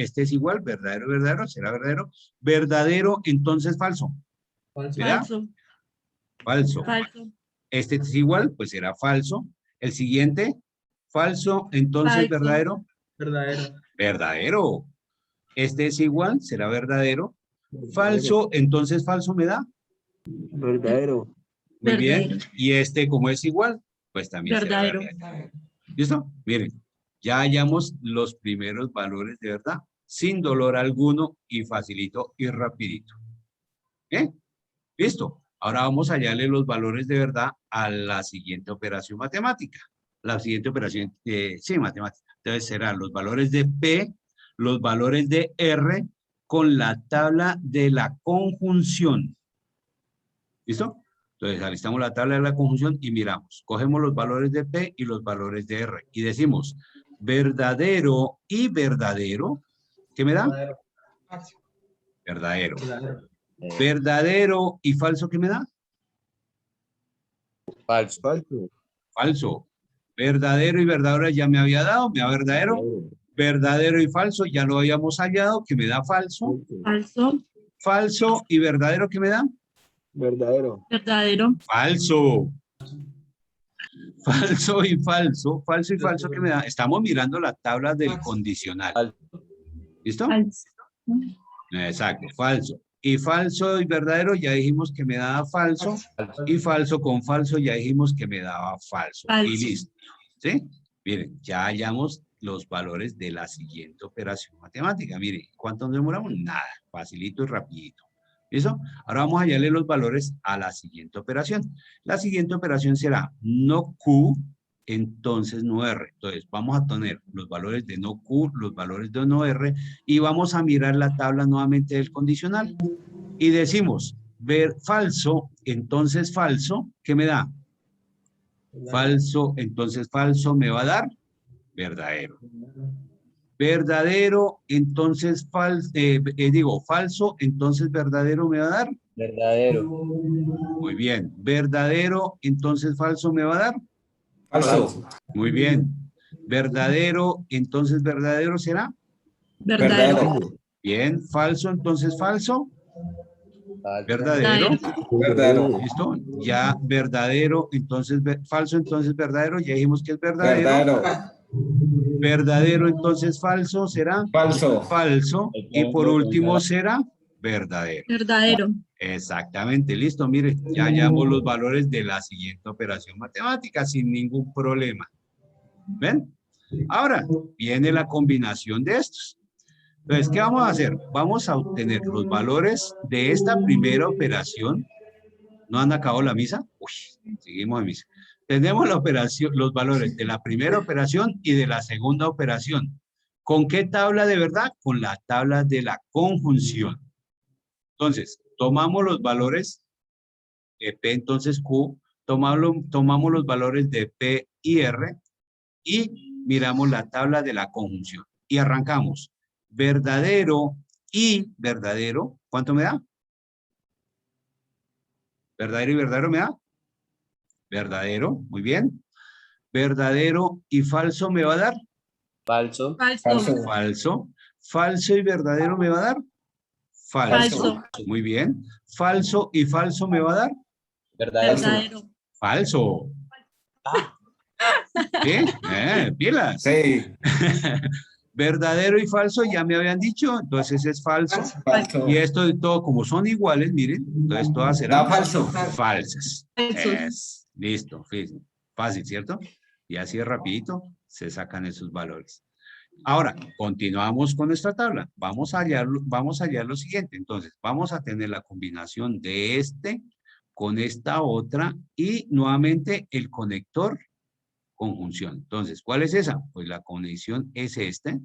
verdadero, verdadero, será verdadero. Verdadero, entonces falso. ¿Será? Falso. Falso. Este es igual, pues será falso. El siguiente, falso, entonces Falso. verdadero. Verdadero. Verdadero. Este es igual, será verdadero. Falso, entonces falso me da. Verdadero. Muy bien. Verdadero. Y este, como es igual, pues también será Verdadero. verdadero. ¿Listo? Miren, ya hallamos los primeros valores de verdad, sin dolor alguno y facilito y rapidito. ¿Eh? ¿Listo? Ahora vamos a hallarle los valores de verdad a la siguiente operación matemática. La siguiente operación, sí, matemática. Entonces serán los valores de P, los valores de R con la tabla de la conjunción. ¿Listo? Entonces alistamos la tabla de la conjunción y miramos. Cogemos los valores de P y los valores de R. Y decimos, verdadero y verdadero. ¿Qué me da? Verdadero. Verdadero. Verdadero. Verdadero y falso, ¿qué me da? Falso. Falso. Falso. Verdadero y verdadero ya me había dado, me da verdadero. Verdadero y falso ya lo habíamos hallado, que me da falso. Falso. Falso y verdadero, ¿qué me da? Verdadero. Verdadero. Falso. Falso y falso. Falso y falso, ¿qué me da? Estamos mirando la tabla del condicional. ¿Listo? Falso. Exacto, falso. Y falso y verdadero ya dijimos que me daba falso. Y falso con falso ya dijimos que me daba falso. Falso. Y listo. ¿Sí? Miren, ya hallamos los valores de la siguiente operación matemática. Miren, ¿cuánto nos demoramos? Nada, facilito y rapidito. ¿Listo? Ahora vamos a hallarle los valores a la siguiente operación. La siguiente operación será no Q, entonces no R. Entonces vamos a tener los valores de no Q, los valores de no R, y vamos a mirar la tabla nuevamente del condicional. Y decimos, ver falso, entonces falso, ¿qué me da? Falso, entonces falso me va a dar verdadero. Verdadero, entonces falso, falso, entonces verdadero me va a dar. Verdadero. Muy bien. Verdadero, entonces falso me va a dar. Falso. Muy bien. Verdadero, entonces verdadero será. Verdadero. Bien. Falso, entonces falso. Falso. Verdadero. Verdadero. ¿Listo? Ya verdadero, entonces falso, entonces verdadero. Ya dijimos que es verdadero. Verdadero. Verdadero, entonces falso será. Falso. Falso. Y por último será verdadero. Verdadero. Exactamente, listo. Mire, ya hallamos los valores de la siguiente operación matemática sin ningún problema. ¿Ven? Ahora viene la combinación de estos. Entonces, ¿qué vamos a hacer? Vamos a obtener los valores de esta primera operación. ¿No han acabado la misa? Uy, seguimos en misa. Tenemos la operación, los valores de la primera operación y de la segunda operación. ¿Con qué tabla de verdad? Con la tabla de la conjunción. Entonces, tomamos los valores de P, entonces Q, tomamos los valores de P y R y miramos la tabla de la conjunción. Y arrancamos. Verdadero y verdadero, ¿cuánto me da? Verdadero y verdadero me da. Verdadero, muy bien. Verdadero y falso me va a dar. Falso. Falso. Falso. Falso y verdadero me va a dar. Falso. Falso. Muy bien. Falso y falso me va a dar. Verdadero. Verdadero. Falso. ¿Sí? Pilas. Sí. Verdadero y falso ya me habían dicho, entonces es falso. Falso. Y esto de todo, como son iguales, miren, entonces todas serán No, falso. falsas. Falsos. Listo, fácil, ¿cierto? Y así es rapidito, se sacan esos valores. Ahora, continuamos con nuestra tabla. Vamos a hallar lo siguiente. Entonces, vamos a tener la combinación de este con esta otra y nuevamente el conector conjunción. Entonces, ¿cuál es esa? Pues la conexión es este.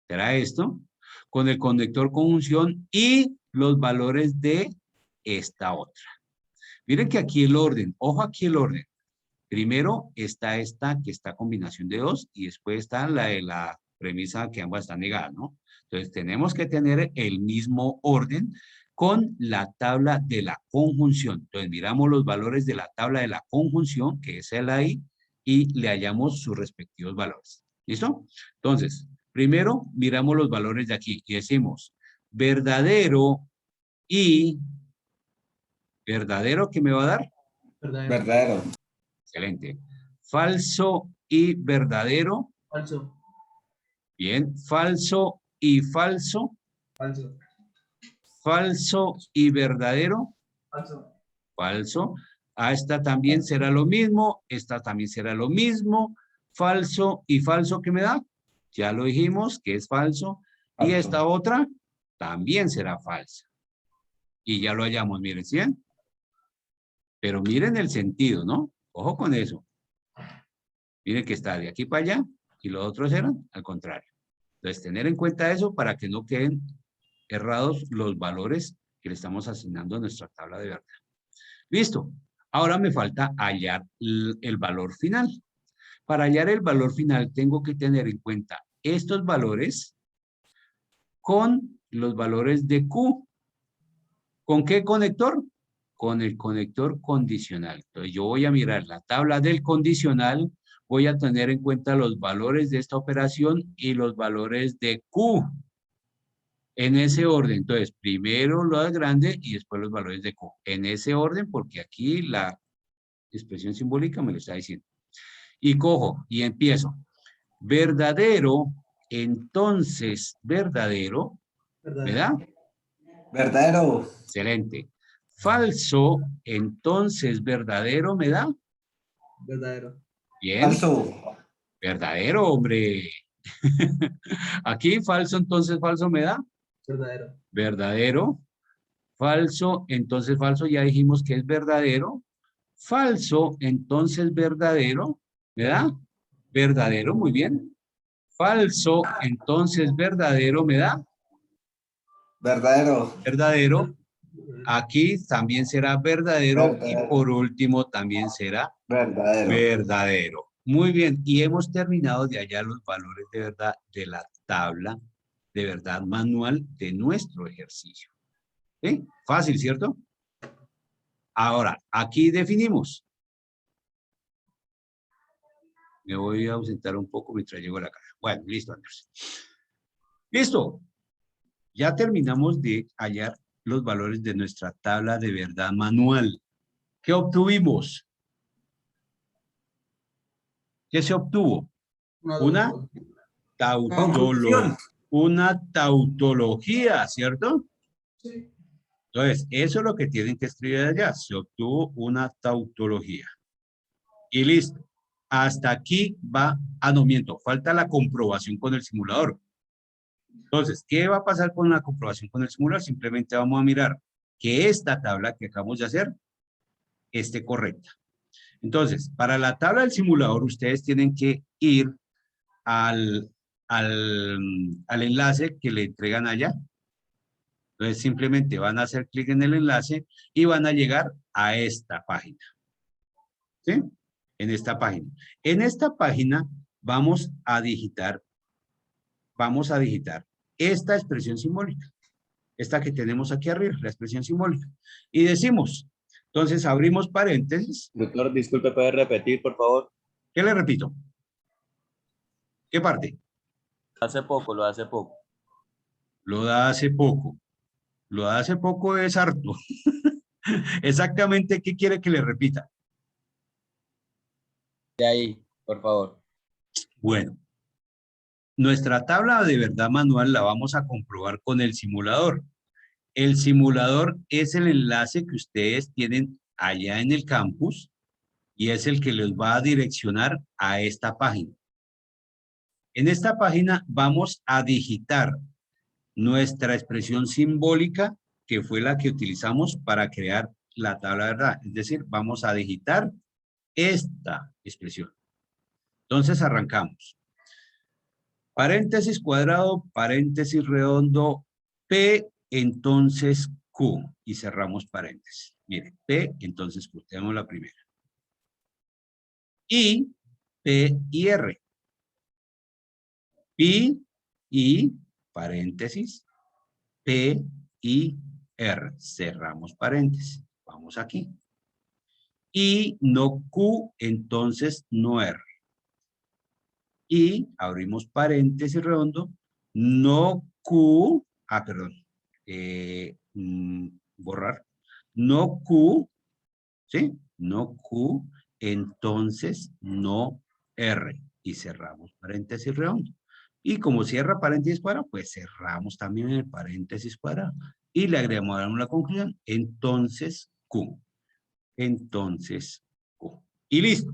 Será esto. Con el conector conjunción y los valores de esta otra. Miren que aquí el orden, ojo aquí el orden. Primero está esta, que está combinación de dos, y después está la de la premisa que ambas están negadas, ¿no? Entonces tenemos que tener el mismo orden con la tabla de la conjunción. Entonces miramos los valores de la tabla de la conjunción, que es el ahí, y le hallamos sus respectivos valores. ¿Listo? Entonces, primero miramos los valores de aquí y decimos verdadero y verdadero, ¿qué me va a dar? Verdadero. Excelente. Falso y verdadero. Falso. Bien. Falso y falso. Falso. Falso y verdadero. Falso. Falso. A esta también será lo mismo. Esta también será lo mismo. Falso y falso, ¿qué me da? Ya lo dijimos que es falso. Y Falso. esta otra también será falsa. Y ya lo hallamos, miren, ¿sí? Pero miren el sentido, ¿no? Ojo con eso. Miren que está de aquí para allá y los otros eran al contrario. Entonces, tener en cuenta eso para que no queden errados los valores que le estamos asignando a nuestra tabla de verdad. Listo. Ahora me falta hallar el valor final. Para hallar el valor final tengo que tener en cuenta estos valores con los valores de Q. ¿Con qué conector? Con el conector condicional. Entonces yo voy a mirar la tabla del condicional, voy a tener en cuenta los valores de esta operación y los valores de Q. En ese orden. Entonces, primero lo grande y después los valores de Q. En ese orden, porque aquí la expresión simbólica me lo está diciendo. Y cojo y empiezo. Verdadero, entonces verdadero, ¿verdad? Verdadero. Excelente. Falso, entonces verdadero, ¿me da? Verdadero. Bien. Falso. Verdadero, hombre. Aquí falso, entonces falso, ¿me da? Verdadero. Verdadero. Falso, entonces falso, ya dijimos que es verdadero. Falso, entonces verdadero, ¿verdad? Verdadero, muy bien. Falso, entonces verdadero, ¿me da? Verdadero. Verdadero. Aquí también será verdadero y por último también será Verdadero. verdadero. Muy bien, y hemos terminado de hallar los valores de verdad de la tabla de verdad manual de nuestro ejercicio. ¿Sí? Fácil, ¿cierto? Ahora, aquí definimos. Me voy a ausentar un poco mientras llego a la casa. Bueno, listo, Andrés. Listo. Ya terminamos de hallar los valores de nuestra tabla de verdad manual. ¿Qué obtuvimos? ¿Qué se obtuvo? Una tautología, ¿cierto? Sí. Entonces, eso es lo que tienen que escribir allá. Se obtuvo una tautología. Y listo. Hasta aquí va, no miento, falta la comprobación con el simulador. Entonces, ¿qué va a pasar con la comprobación con el simulador? Simplemente vamos a mirar que esta tabla que acabamos de hacer esté correcta. Entonces, para la tabla del simulador, ustedes tienen que ir al enlace que le entregan allá. Entonces, simplemente van a hacer clic en el enlace y van a llegar a esta página. ¿Sí? En esta página. En esta página vamos a digitar esta expresión simbólica. Esta que tenemos aquí arriba, la expresión simbólica. Y decimos, entonces abrimos paréntesis. Doctor, disculpe, ¿puede repetir, por favor? ¿Qué le repito? ¿Qué parte? Hace poco, lo hace poco. Lo da hace poco. Lo da hace poco es harto. Exactamente, ¿qué quiere que le repita? De ahí, por favor. Bueno, nuestra tabla de verdad manual la vamos a comprobar con el simulador. El simulador es el enlace que ustedes tienen allá en el campus y es el que les va a direccionar a esta página. En esta página vamos a digitar nuestra expresión simbólica, que fue la que utilizamos para crear la tabla de verdad. Es decir, vamos a digitar esta expresión. Entonces arrancamos. Paréntesis cuadrado, paréntesis redondo, P, entonces Q. Y cerramos paréntesis. Miren, P, entonces Q. Tenemos la primera. I, P y R. Pi, I, paréntesis, P, I, R. Cerramos paréntesis. Vamos aquí. I, no Q, entonces no R. Y abrimos paréntesis redondo, no Q, borrar, no Q, ¿sí? No Q, entonces no R. Y cerramos paréntesis redondo. Y como cierra paréntesis cuadrado, pues cerramos también el paréntesis cuadrado. Y le agregamos la conclusión, entonces Q. Entonces Q. Y listo.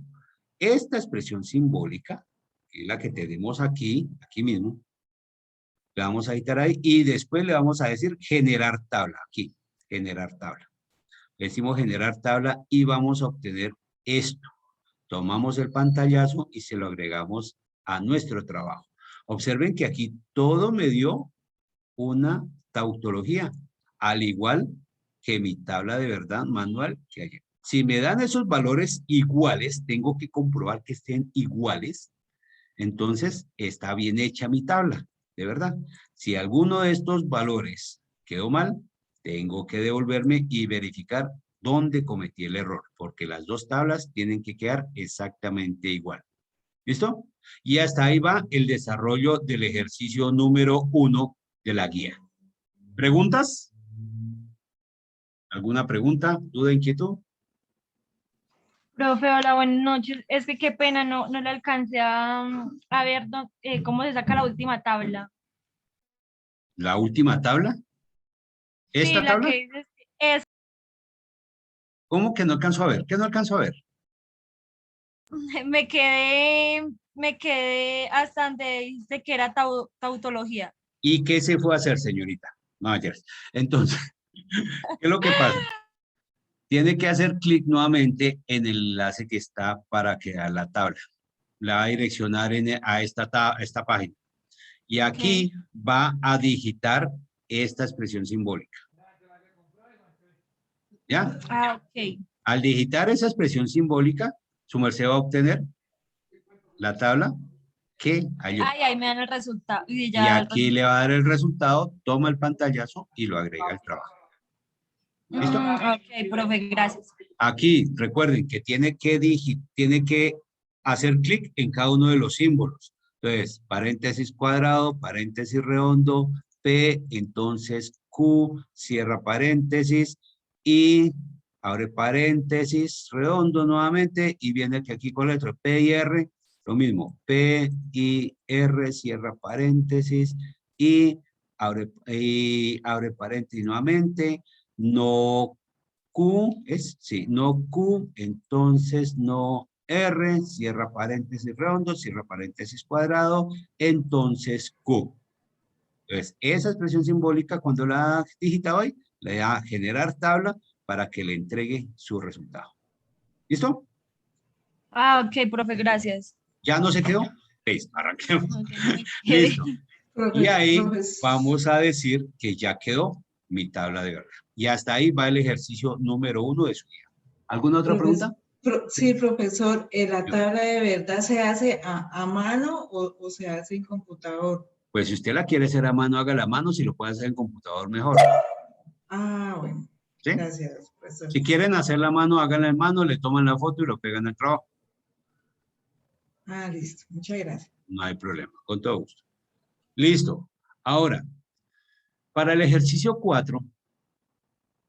Esta expresión simbólica, que es la que tenemos aquí mismo, le vamos a editar ahí y después le vamos a decir generar tabla, aquí, generar tabla. Le decimos generar tabla y vamos a obtener esto. Tomamos el pantallazo y se lo agregamos a nuestro trabajo. Observen que aquí todo me dio una tautología, al igual que mi tabla de verdad manual que hay. Si me dan esos valores iguales, tengo que comprobar que estén iguales. Entonces, está bien hecha mi tabla, de verdad. Si alguno de estos valores quedó mal, tengo que devolverme y verificar dónde cometí el error, porque las dos tablas tienen que quedar exactamente igual. ¿Listo? Y hasta ahí va el desarrollo del ejercicio número 1 de la guía. ¿Preguntas? ¿Alguna pregunta, duda, inquietud? Profe, hola, buenas noches. Es que qué pena, no le alcancé a ver cómo se saca la última tabla. ¿La última tabla? ¿Esta Sí, la tabla? que dices es, ¿Cómo que no alcanzo a ver? ¿Qué no alcanzo a ver? me quedé hasta donde dice que era tautología. ¿Y qué se fue a hacer, señorita? No, ayer. Entonces, ¿qué es lo que pasa? Tiene que hacer clic nuevamente en el enlace que está para crear la tabla. La va a direccionar a esta página. Y aquí va a digitar esta expresión simbólica. ¿Ya? Ah, ok. Al digitar esa expresión simbólica, su merced va a obtener la tabla que halló. Ay, ahí me dan el resultado. Y, Y ya aquí le va a dar el resultado, toma el pantallazo y lo agrega al trabajo. ¿Listo? Ok, profe, gracias. Aquí, recuerden que tiene que hacer clic en cada uno de los símbolos. Entonces, paréntesis cuadrado, paréntesis redondo, P, entonces Q, cierra paréntesis y abre paréntesis redondo nuevamente y viene que aquí con la letra P y R, lo mismo, P y R, cierra paréntesis y abre paréntesis nuevamente, no Q, sí, no Q, entonces no R, cierra paréntesis redondo, cierra paréntesis cuadrado, entonces Q. Entonces, esa expresión simbólica, cuando la digita hoy, le da a generar tabla para que le entregue su resultado. ¿Listo? Ah, ok, profe, gracias. ¿Ya no se quedó? Listo, arranquemos. Ok. Listo. Y ahí Profes- vamos a decir que ya quedó mi tabla de verdad. Y hasta ahí va el ejercicio número 1 de su día. ¿Alguna otra pregunta? Sí, profesor, ¿la tabla de verdad se hace a mano o se hace en computador? Pues si usted la quiere hacer a mano, hágala a mano. Si lo puede hacer en computador, mejor. Ah, bueno. ¿Sí? Gracias, profesor. Si quieren hacerla a mano, háganla en mano, le toman la foto y lo pegan al trabajo. Ah, listo. Muchas gracias. No hay problema, con todo gusto. Listo. Ahora, para el ejercicio 4,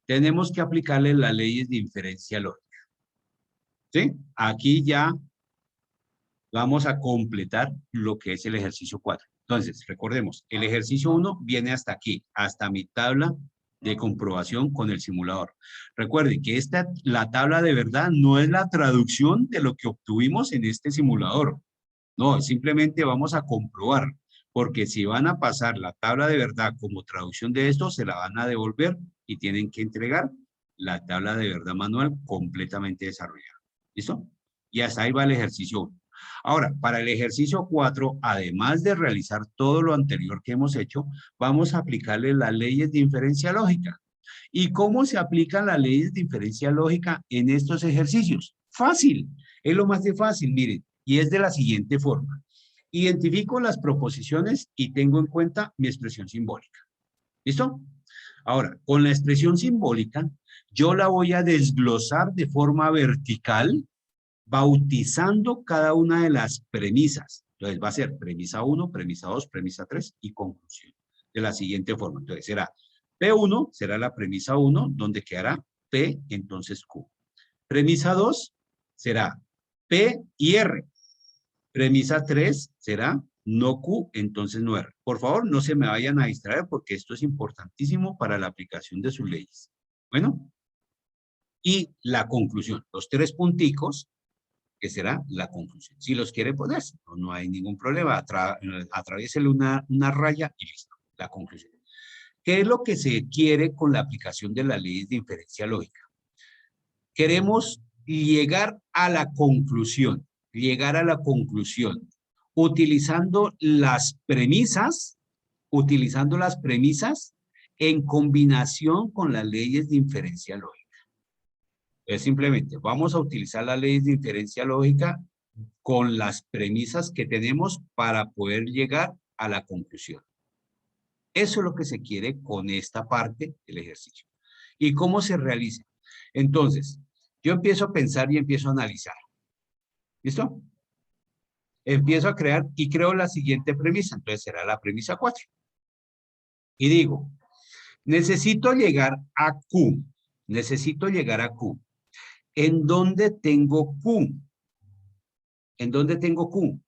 tenemos que aplicarle las leyes de inferencia lógica. ¿Sí? Aquí ya vamos a completar lo que es el ejercicio 4. Entonces, recordemos, el ejercicio 1 viene hasta aquí, hasta mi tabla de comprobación con el simulador. Recuerden que la tabla de verdad no es la traducción de lo que obtuvimos en este simulador. No, simplemente vamos a comprobar, porque si van a pasar la tabla de verdad como traducción de esto, se la van a devolver y tienen que entregar la tabla de verdad manual completamente desarrollada. ¿Listo? Y hasta ahí va el ejercicio 1. Ahora, para el ejercicio 4, además de realizar todo lo anterior que hemos hecho, vamos a aplicarle las leyes de inferencia lógica. ¿Y cómo se aplican las leyes de inferencia lógica en estos ejercicios? Fácil, es lo más de fácil, miren, y es de la siguiente forma. Identifico las proposiciones y tengo en cuenta mi expresión simbólica. ¿Listo? Ahora, con la expresión simbólica, yo la voy a desglosar de forma vertical, bautizando cada una de las premisas. Entonces va a ser premisa 1, premisa 2, premisa 3 y conclusión. De la siguiente forma. Entonces será P1, será la premisa 1, donde quedará P, entonces Q. Premisa 2 será P y R. Premisa 3 será no Q, entonces no R. Por favor, no se me vayan a distraer porque esto es importantísimo para la aplicación de sus leyes. Bueno. Y la conclusión. Los 3 punticos, que será la conclusión. Si los quiere poner, no hay ningún problema. Atraviésele una raya y listo. La conclusión. ¿Qué es lo que se quiere con la aplicación de las leyes de inferencia lógica? Queremos llegar a la conclusión. Llegar a la conclusión. Utilizando las premisas en combinación con las leyes de inferencia lógica. Es simplemente, vamos a utilizar las leyes de inferencia lógica con las premisas que tenemos para poder llegar a la conclusión. Eso es lo que se quiere con esta parte del ejercicio. ¿Y cómo se realiza? Entonces, yo empiezo a pensar y empiezo a analizar. ¿Listo? Empiezo a crear y creo la siguiente premisa. Entonces será la premisa 4. Y digo, necesito llegar a Q. Necesito llegar a Q. ¿En dónde tengo Q? ¿En dónde tengo Q?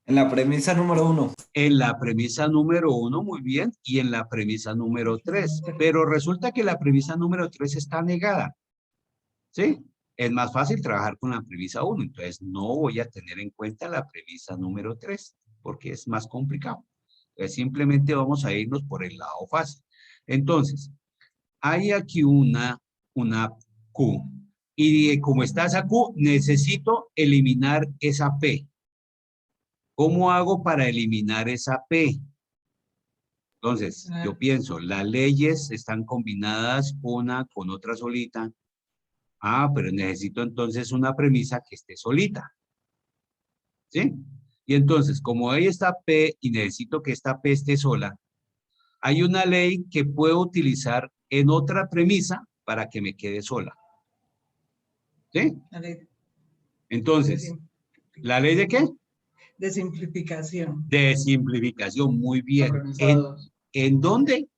En la premisa número 1. En la premisa número 1, muy bien, y en la premisa número 3. Pero resulta que la premisa número 3 está negada. ¿Sí? Es más fácil trabajar con la premisa 1, entonces no voy a tener en cuenta la premisa número 3, porque es más complicado. Entonces simplemente vamos a irnos por el lado fácil. Entonces, hay aquí una Q. Y como está esa Q, necesito eliminar esa P. ¿Cómo hago para eliminar esa P? Entonces, yo pienso, las leyes están combinadas una con otra solita. Ah, pero necesito entonces una premisa que esté solita. ¿Sí? Y entonces, como ahí está P y necesito que esta P esté sola, hay una ley que puedo utilizar en otra premisa para que me quede sola. ¿Sí? Entonces, ¿la ley de qué? De simplificación. De simplificación, muy bien. La premisa 2. ¿En dónde?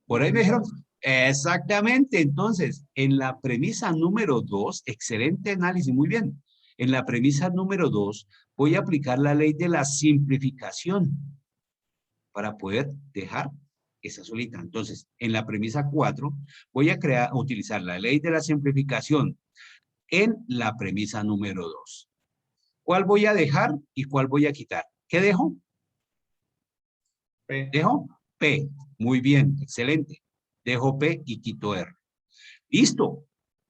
Por ahí me dijeron. Exactamente, entonces, en la premisa número 2, excelente análisis, muy bien. En la premisa número 2, voy a aplicar la ley de la simplificación para poder dejar esa solita. Entonces, en la premisa 4, voy a utilizar la ley de la simplificación en la premisa número 2. ¿Cuál voy a dejar y cuál voy a quitar? ¿Qué dejo? P. Dejo P. Muy bien, excelente. Dejo P y quito R. Listo.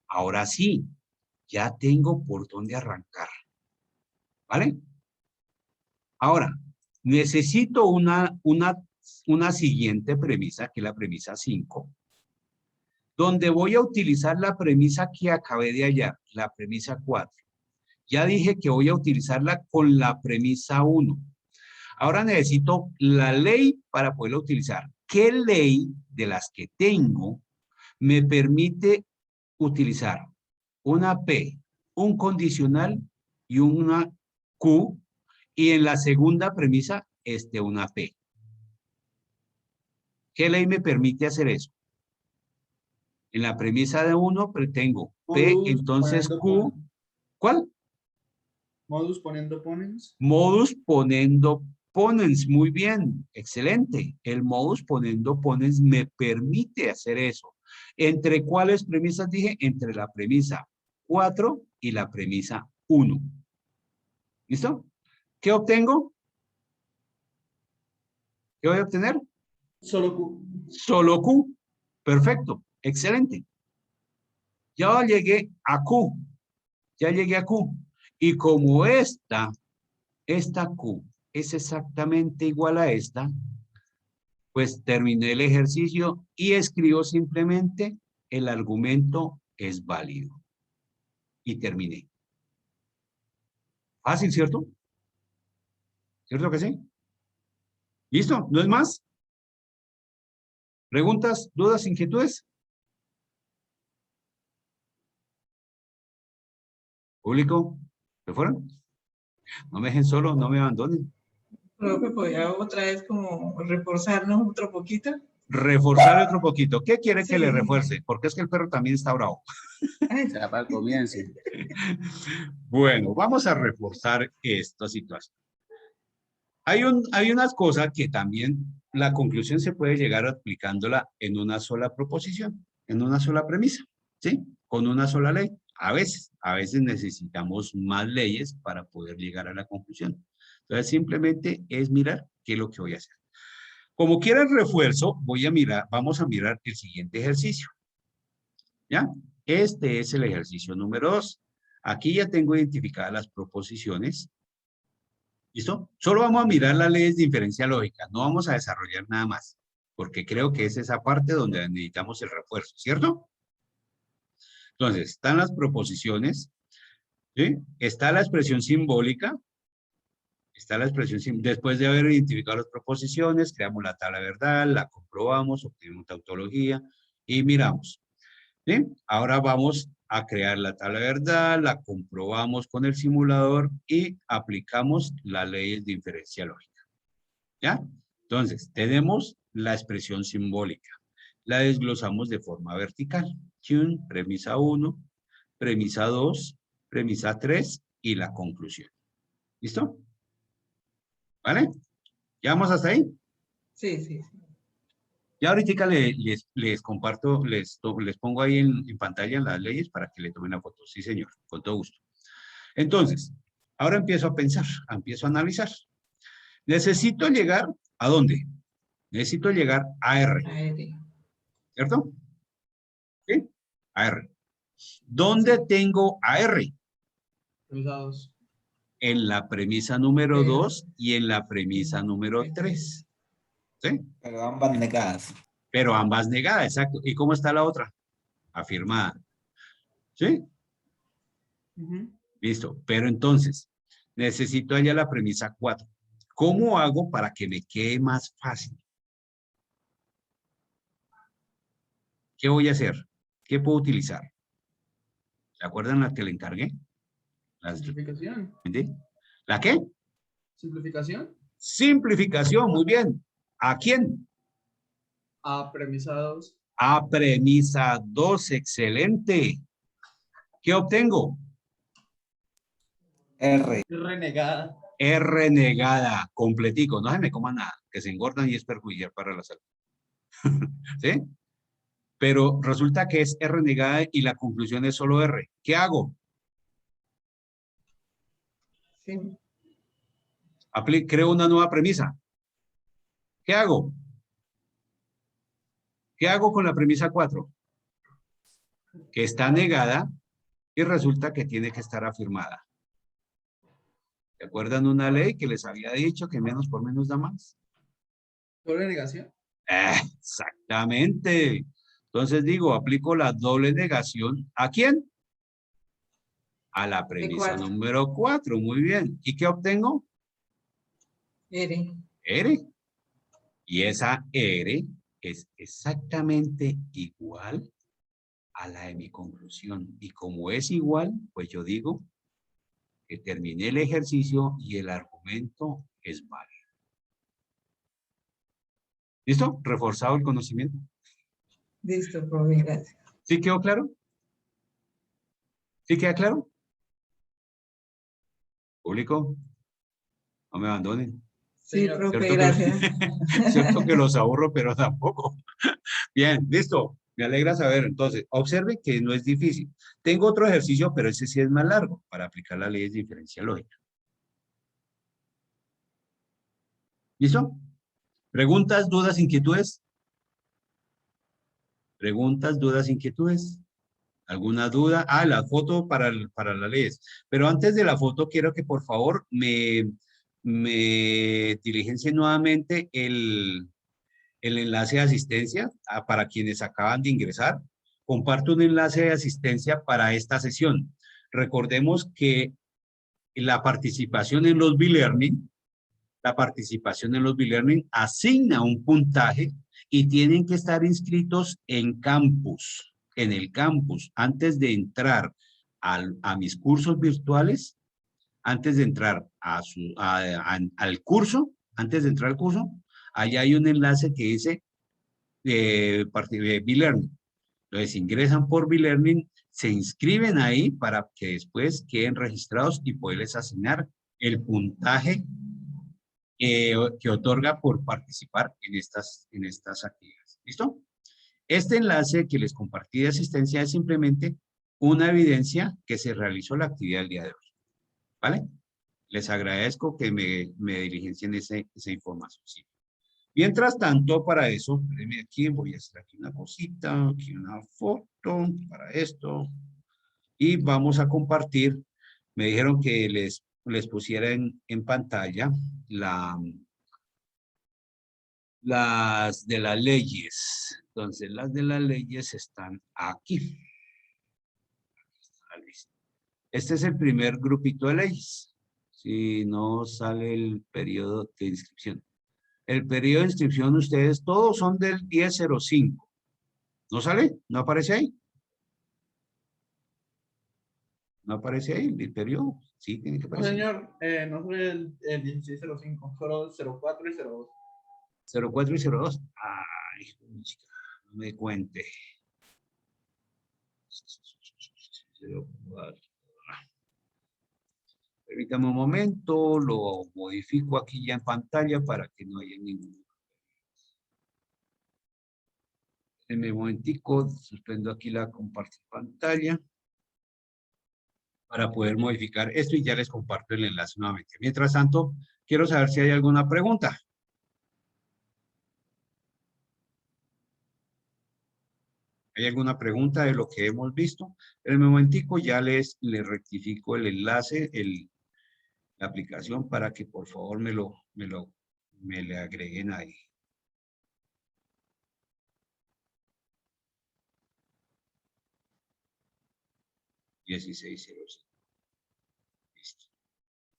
Ahora sí, ya tengo por dónde arrancar. ¿Vale? Ahora, necesito una siguiente premisa, que es la premisa 5, donde voy a utilizar la premisa que acabé de hallar, la premisa 4. Ya dije que voy a utilizarla con la premisa 1. Ahora necesito la ley para poderla utilizar. ¿Qué ley de las que tengo me permite utilizar una P, un condicional y una Q? Y en la segunda premisa, una P. ¿Qué ley me permite hacer eso? En la premisa de 1 tengo P, Modus entonces ponendo Q. ponens. ¿Cuál? Modus ponendo ponens. Modus ponendo ponens. Muy bien, excelente. El modus ponendo ponens me permite hacer eso. ¿Entre cuáles premisas dije? Entre la premisa 4 y la premisa 1. ¿Listo? ¿Qué obtengo? ¿Qué voy a obtener? Solo Q. Solo Q. Perfecto. Excelente. Ya llegué a Q. Ya llegué a Q. Y como esta Q es exactamente igual a esta, pues terminé el ejercicio y escribo simplemente el argumento es válido. Y terminé. Fácil, ¿cierto? ¿Cierto que sí? ¿Listo? ¿No es más? ¿Preguntas, dudas, inquietudes? ¿Público? ¿Se fueron? No me dejen solo, no me abandonen. Profe, ¿podría otra vez como reforzarnos otro poquito? Reforzar otro poquito. ¿Qué quiere que Sí. le refuerce? Porque es que el perro también está bravo. Ya para el comienzo. Bueno, vamos a reforzar esta situación. Hay unas cosas que también la conclusión se puede llegar aplicándola en una sola proposición, en una sola premisa, ¿sí? Con una sola ley. A veces necesitamos más leyes para poder llegar a la conclusión. Entonces, simplemente es mirar qué es lo que voy a hacer. Como quiera el refuerzo, vamos a mirar el siguiente ejercicio. ¿Ya? Este es el ejercicio número 2. Aquí ya tengo identificadas las proposiciones. ¿Listo? Solo vamos a mirar las leyes de inferencia lógica. No vamos a desarrollar nada más. Porque creo que es esa parte donde necesitamos el refuerzo, ¿cierto? Entonces, están las proposiciones. ¿Sí? Está la expresión simbólica. Está la expresión, después de haber identificado las proposiciones, creamos la tabla de verdad, la comprobamos, obtenemos tautología y miramos. ¿Sí? Ahora vamos a crear la tabla de verdad, la comprobamos con el simulador y aplicamos las leyes de inferencia lógica. ¿Ya? Entonces, tenemos la expresión simbólica. La desglosamos de forma vertical. Premisa 1, premisa 2, premisa 3 y la conclusión. ¿Listo? ¿Vale? ¿Ya vamos hasta ahí? Sí, sí. Ya ahorita les comparto, les pongo ahí en pantalla las leyes para que le tomen la foto. Sí, señor, con todo gusto. Entonces, ahora empiezo a pensar, empiezo a analizar. Necesito llegar, ¿a dónde? Necesito llegar a R. A R. ¿Cierto? ¿Sí? A R. ¿Dónde tengo a R? Premisa 2. En la premisa número Sí. 2 y en la premisa número 3. ¿Sí? Pero ambas negadas. Pero ambas negadas, exacto. ¿Y cómo está la otra? Afirmada. ¿Sí? Listo. Pero entonces, necesito allá la premisa 4. ¿Cómo hago para que me quede más fácil? ¿Qué voy a hacer? ¿Qué puedo utilizar? ¿Se acuerdan la que le encargué? Simplificación. ¿La qué? Simplificación. Simplificación, muy bien. ¿A quién? A premisa 2. A premisa 2, excelente. ¿Qué obtengo? R. Renegada. R negada, completico. No se me coma nada, que se engordan y es perjudicial para la salud. ¿Sí? Pero resulta que es R negada y la conclusión es solo R. ¿Qué hago? Sí. Creo una nueva premisa. ¿Qué hago? ¿Qué hago con la premisa 4? Que está negada y resulta que tiene que estar afirmada. ¿Se acuerdan una ley que les había dicho que menos por menos da más? ¿Doble negación? Exactamente. Entonces digo, aplico la doble negación. ¿A quién? A la premisa cuatro. número 4. Muy bien. ¿Y qué obtengo? R. R. Y esa R es exactamente igual a la de mi conclusión. Y como es igual, pues yo digo que terminé el ejercicio y el argumento es válido. ¿Listo? Reforzado el conocimiento. Listo, profe, gracias. ¿Sí quedó claro? ¿Sí queda claro? Público, no me abandonen. Sí, Señor. profe, Cierto gracias. cierto que los aburro, pero tampoco. Bien, listo. Me alegra saber. Entonces, observen que no es difícil. Tengo otro ejercicio, pero ese sí es más largo para aplicar las leyes de diferencia lógica. ¿Listo? ¿Preguntas, dudas, inquietudes? ¿Preguntas, dudas, inquietudes? ¿Alguna duda? Ah, la foto para las leyes. Pero antes de la foto, quiero que por favor me diligencien nuevamente el enlace de asistencia para quienes acaban de ingresar. Comparto un enlace de asistencia para esta sesión. Recordemos que la participación en los B-Learning, asigna un puntaje y tienen que estar inscritos en el campus, antes de entrar a mis cursos virtuales, antes de entrar al curso, allá hay un enlace que dice B-Learning. Entonces ingresan por B-Learning, se inscriben ahí para que después queden registrados y poderles asignar el puntaje que otorga por participar en estas actividades. ¿Listo? Este enlace que les compartí de asistencia es simplemente una evidencia que se realizó la actividad el día de hoy. ¿Vale? Les agradezco que me diligencien esa información. Sí. Mientras tanto, para eso, espérenme aquí, voy a hacer aquí una cosita, aquí una foto para esto. Y vamos a compartir. Me dijeron que les pusiera en pantalla las de las leyes. Entonces, las de las leyes están aquí. Este es el primer grupito de leyes. Si no sale el periodo de inscripción. El periodo de inscripción, ustedes todos son del 10/05. ¿No sale? ¿No aparece ahí? ¿No aparece ahí el periodo? Sí, tiene que No, aparecer. señor, no fue el 1605, solo 04 y 02. 04 y 02. Ay, chica, no me cuente. 04. Permítame un momento, lo modifico aquí ya en pantalla para que no haya ningún. En un momentico, suspendo aquí la compartir pantalla para poder modificar esto y ya les comparto el enlace nuevamente. Mientras tanto, quiero saber si hay alguna pregunta. ¿Hay alguna pregunta de lo que hemos visto? En un momentico ya les rectifico el enlace, la aplicación para que por favor me le agreguen ahí. Listo.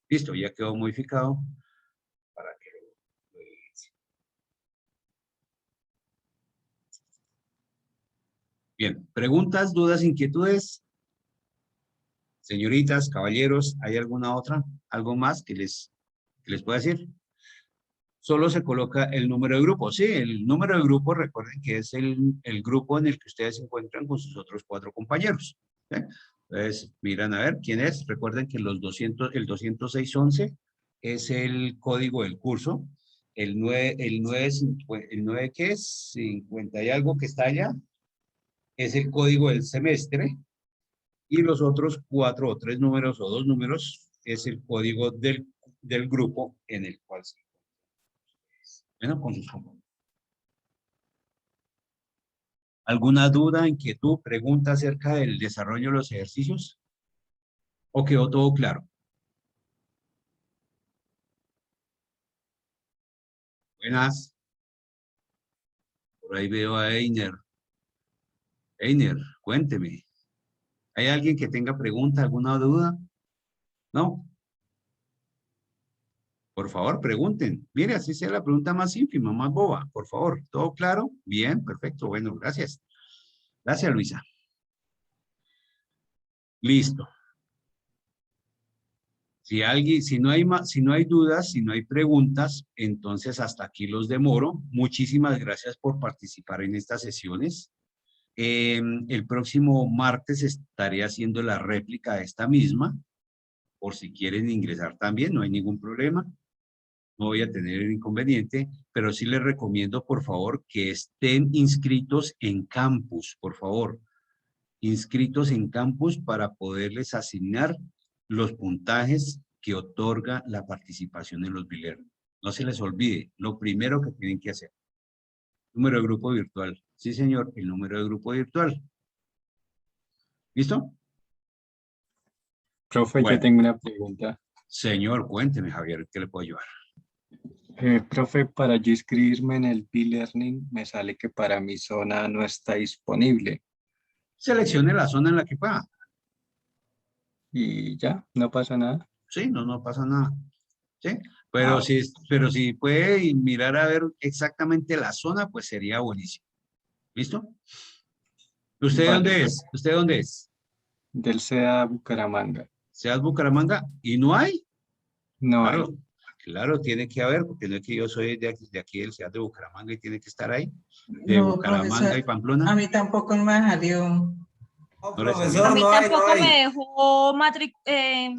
Listo, ya quedó modificado para que lo evidencien. Bien, preguntas, dudas, inquietudes. Señoritas, caballeros, ¿hay alguna otra? ¿Algo más que les pueda decir? Solo se coloca el número de grupo. Sí, el número de grupo, recuerden que es el grupo en el que ustedes se encuentran con sus otros 4 compañeros. ¿Sí? Entonces, miran a ver quién es. Recuerden que el 206.11 es el código del curso el 9 ¿qué es? 50 y algo que está allá, es el código del semestre, y los otros 4 o 3 números o 2 números es el código del grupo en el cual se encuentra. Bueno, con sus compañeros. ¿Alguna duda, inquietud, pregunta acerca del desarrollo de los ejercicios? ¿O quedó todo claro? Buenas. Por ahí veo a Einer. Einer, cuénteme. ¿Hay alguien que tenga pregunta, alguna duda? ¿No? Por favor, pregunten. Mire, así sea la pregunta más ínfima, más boba. Por favor, ¿todo claro? Bien, perfecto. Bueno, gracias. Gracias, Luisa. Listo. Si no hay dudas, si no hay preguntas, entonces hasta aquí los demoro. Muchísimas gracias por participar en estas sesiones. El próximo martes estaré haciendo la réplica de esta misma, por si quieren ingresar también, no hay ningún problema. No voy a tener inconveniente, pero sí les recomiendo, por favor, que estén inscritos en campus, por favor. Inscritos en campus para poderles asignar los puntajes que otorga la participación en los bilernos. No se les olvide, lo primero que tienen que hacer. Número de grupo virtual. Sí, señor, el número de grupo virtual. ¿Listo? Profe, Bueno. yo tengo una pregunta. Señor, cuénteme, Javier, ¿qué le puedo ayudar? Profe, para yo inscribirme en el e-learning, me sale que para mi zona no está disponible. Seleccione la zona en la que pueda. Y ya, no pasa nada. Sí, no pasa nada. ¿Sí? Pero si puede mirar a ver exactamente la zona, pues sería buenísimo. ¿Listo? ¿Usted Vale. dónde es? ¿Usted dónde es? Del CEA Bucaramanga. ¿Seas Bucaramanga? ¿Y no hay? No Claro, hay. claro, tiene que haber, porque no es que yo soy de aquí del CEA de Bucaramanga y tiene que estar ahí. De No, Bucaramanga profesor, y Pamplona. a mí tampoco me salió. No, No le profesor, A mí no hay, tampoco no hay. me dejó el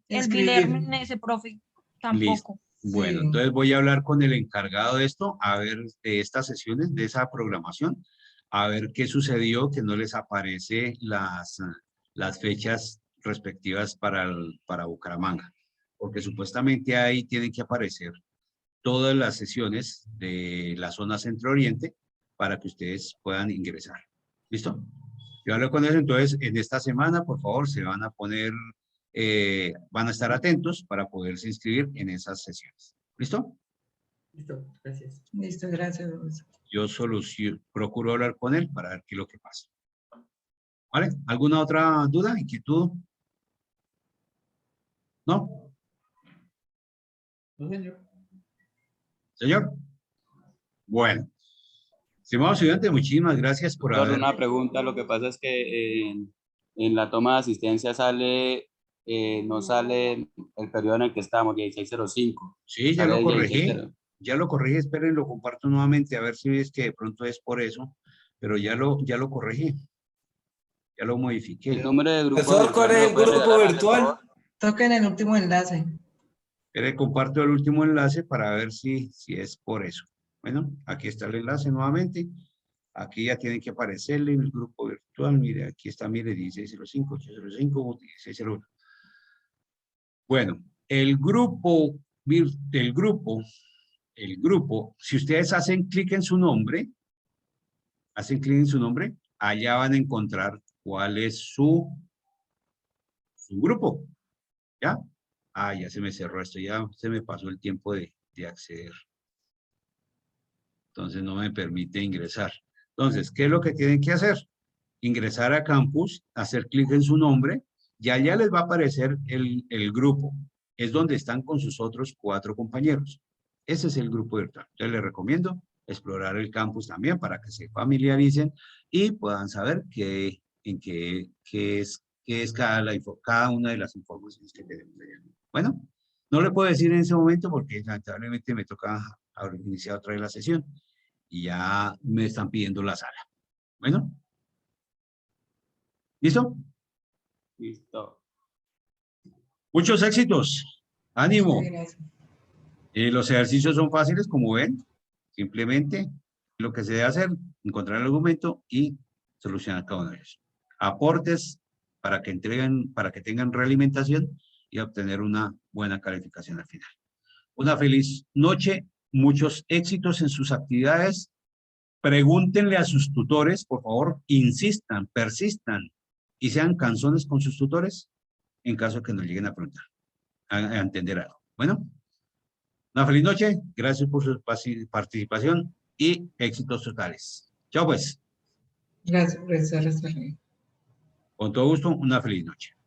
Inscribir. bilermen ese profe. Tampoco. Bueno, Sí. entonces voy a hablar con el encargado de esto, a ver de estas sesiones, de esa programación, a ver qué sucedió, que no les aparece las fechas respectivas para Bucaramanga, porque supuestamente ahí tienen que aparecer todas las sesiones de la zona centro-oriente para que ustedes puedan ingresar. ¿Listo? Yo hablo con eso, entonces en esta semana, por favor, se van a poner, van a estar atentos para poderse inscribir en esas sesiones. ¿Listo? Listo, gracias. Listo, gracias, profesor. Yo procuro hablar con él para ver qué es lo que pasa. ¿Vale? ¿Alguna otra duda, inquietud? ¿No? No, señor. ¿Señor? Bueno. Estimado estudiante, muchísimas gracias por Solo haber... una pregunta, lo que pasa es que en la toma de asistencia no sale el periodo en el que estamos, 1605. Sí, ya Sale lo corregí. 16. Ya lo corregí, esperen, lo comparto nuevamente, a ver si es que de pronto es por eso, pero ya lo corregí. Ya lo modifiqué. El número de grupo Profesor, ¿cuál es el grupo virtual? Toquen el último enlace. Esperen, comparto el último enlace para ver si es por eso. Bueno, aquí está el enlace nuevamente. Aquí ya tiene que aparecerle el grupo virtual. Mire, aquí está, mire, 1605, 805, 1601. Bueno, el grupo, si ustedes hacen clic en su nombre, allá van a encontrar cuál es su grupo. ¿Ya? Ah, ya se me cerró esto, ya se me pasó el tiempo de acceder. Entonces no me permite ingresar. Entonces, ¿qué es lo que tienen que hacer? Ingresar a Campus, hacer clic en su nombre, y allá les va a aparecer el grupo. Es donde están con sus otros 4 compañeros. Ese es el grupo virtual. Yo les recomiendo explorar el campus también para que se familiaricen y puedan saber qué es cada una de las informaciones que tenemos allá. Bueno, no le puedo decir en ese momento porque lamentablemente me toca haber iniciado otra vez la sesión y ya me están pidiendo la sala. Bueno. ¿Listo? Listo. Muchos éxitos. Ánimo. Sí, gracias. Los ejercicios son fáciles, como ven. Simplemente lo que se debe hacer, encontrar el argumento y solucionar cada uno de ellos. Aportes para que tengan realimentación y obtener una buena calificación al final. Una feliz noche, muchos éxitos en sus actividades. Pregúntenle a sus tutores, por favor, insistan, persistan y sean cansones con sus tutores en caso que nos lleguen a preguntar, a entender algo. Bueno, una feliz noche, gracias por su participación y éxitos totales. Chao pues. Gracias, profesor. Hasta luego. Con todo gusto, una feliz noche.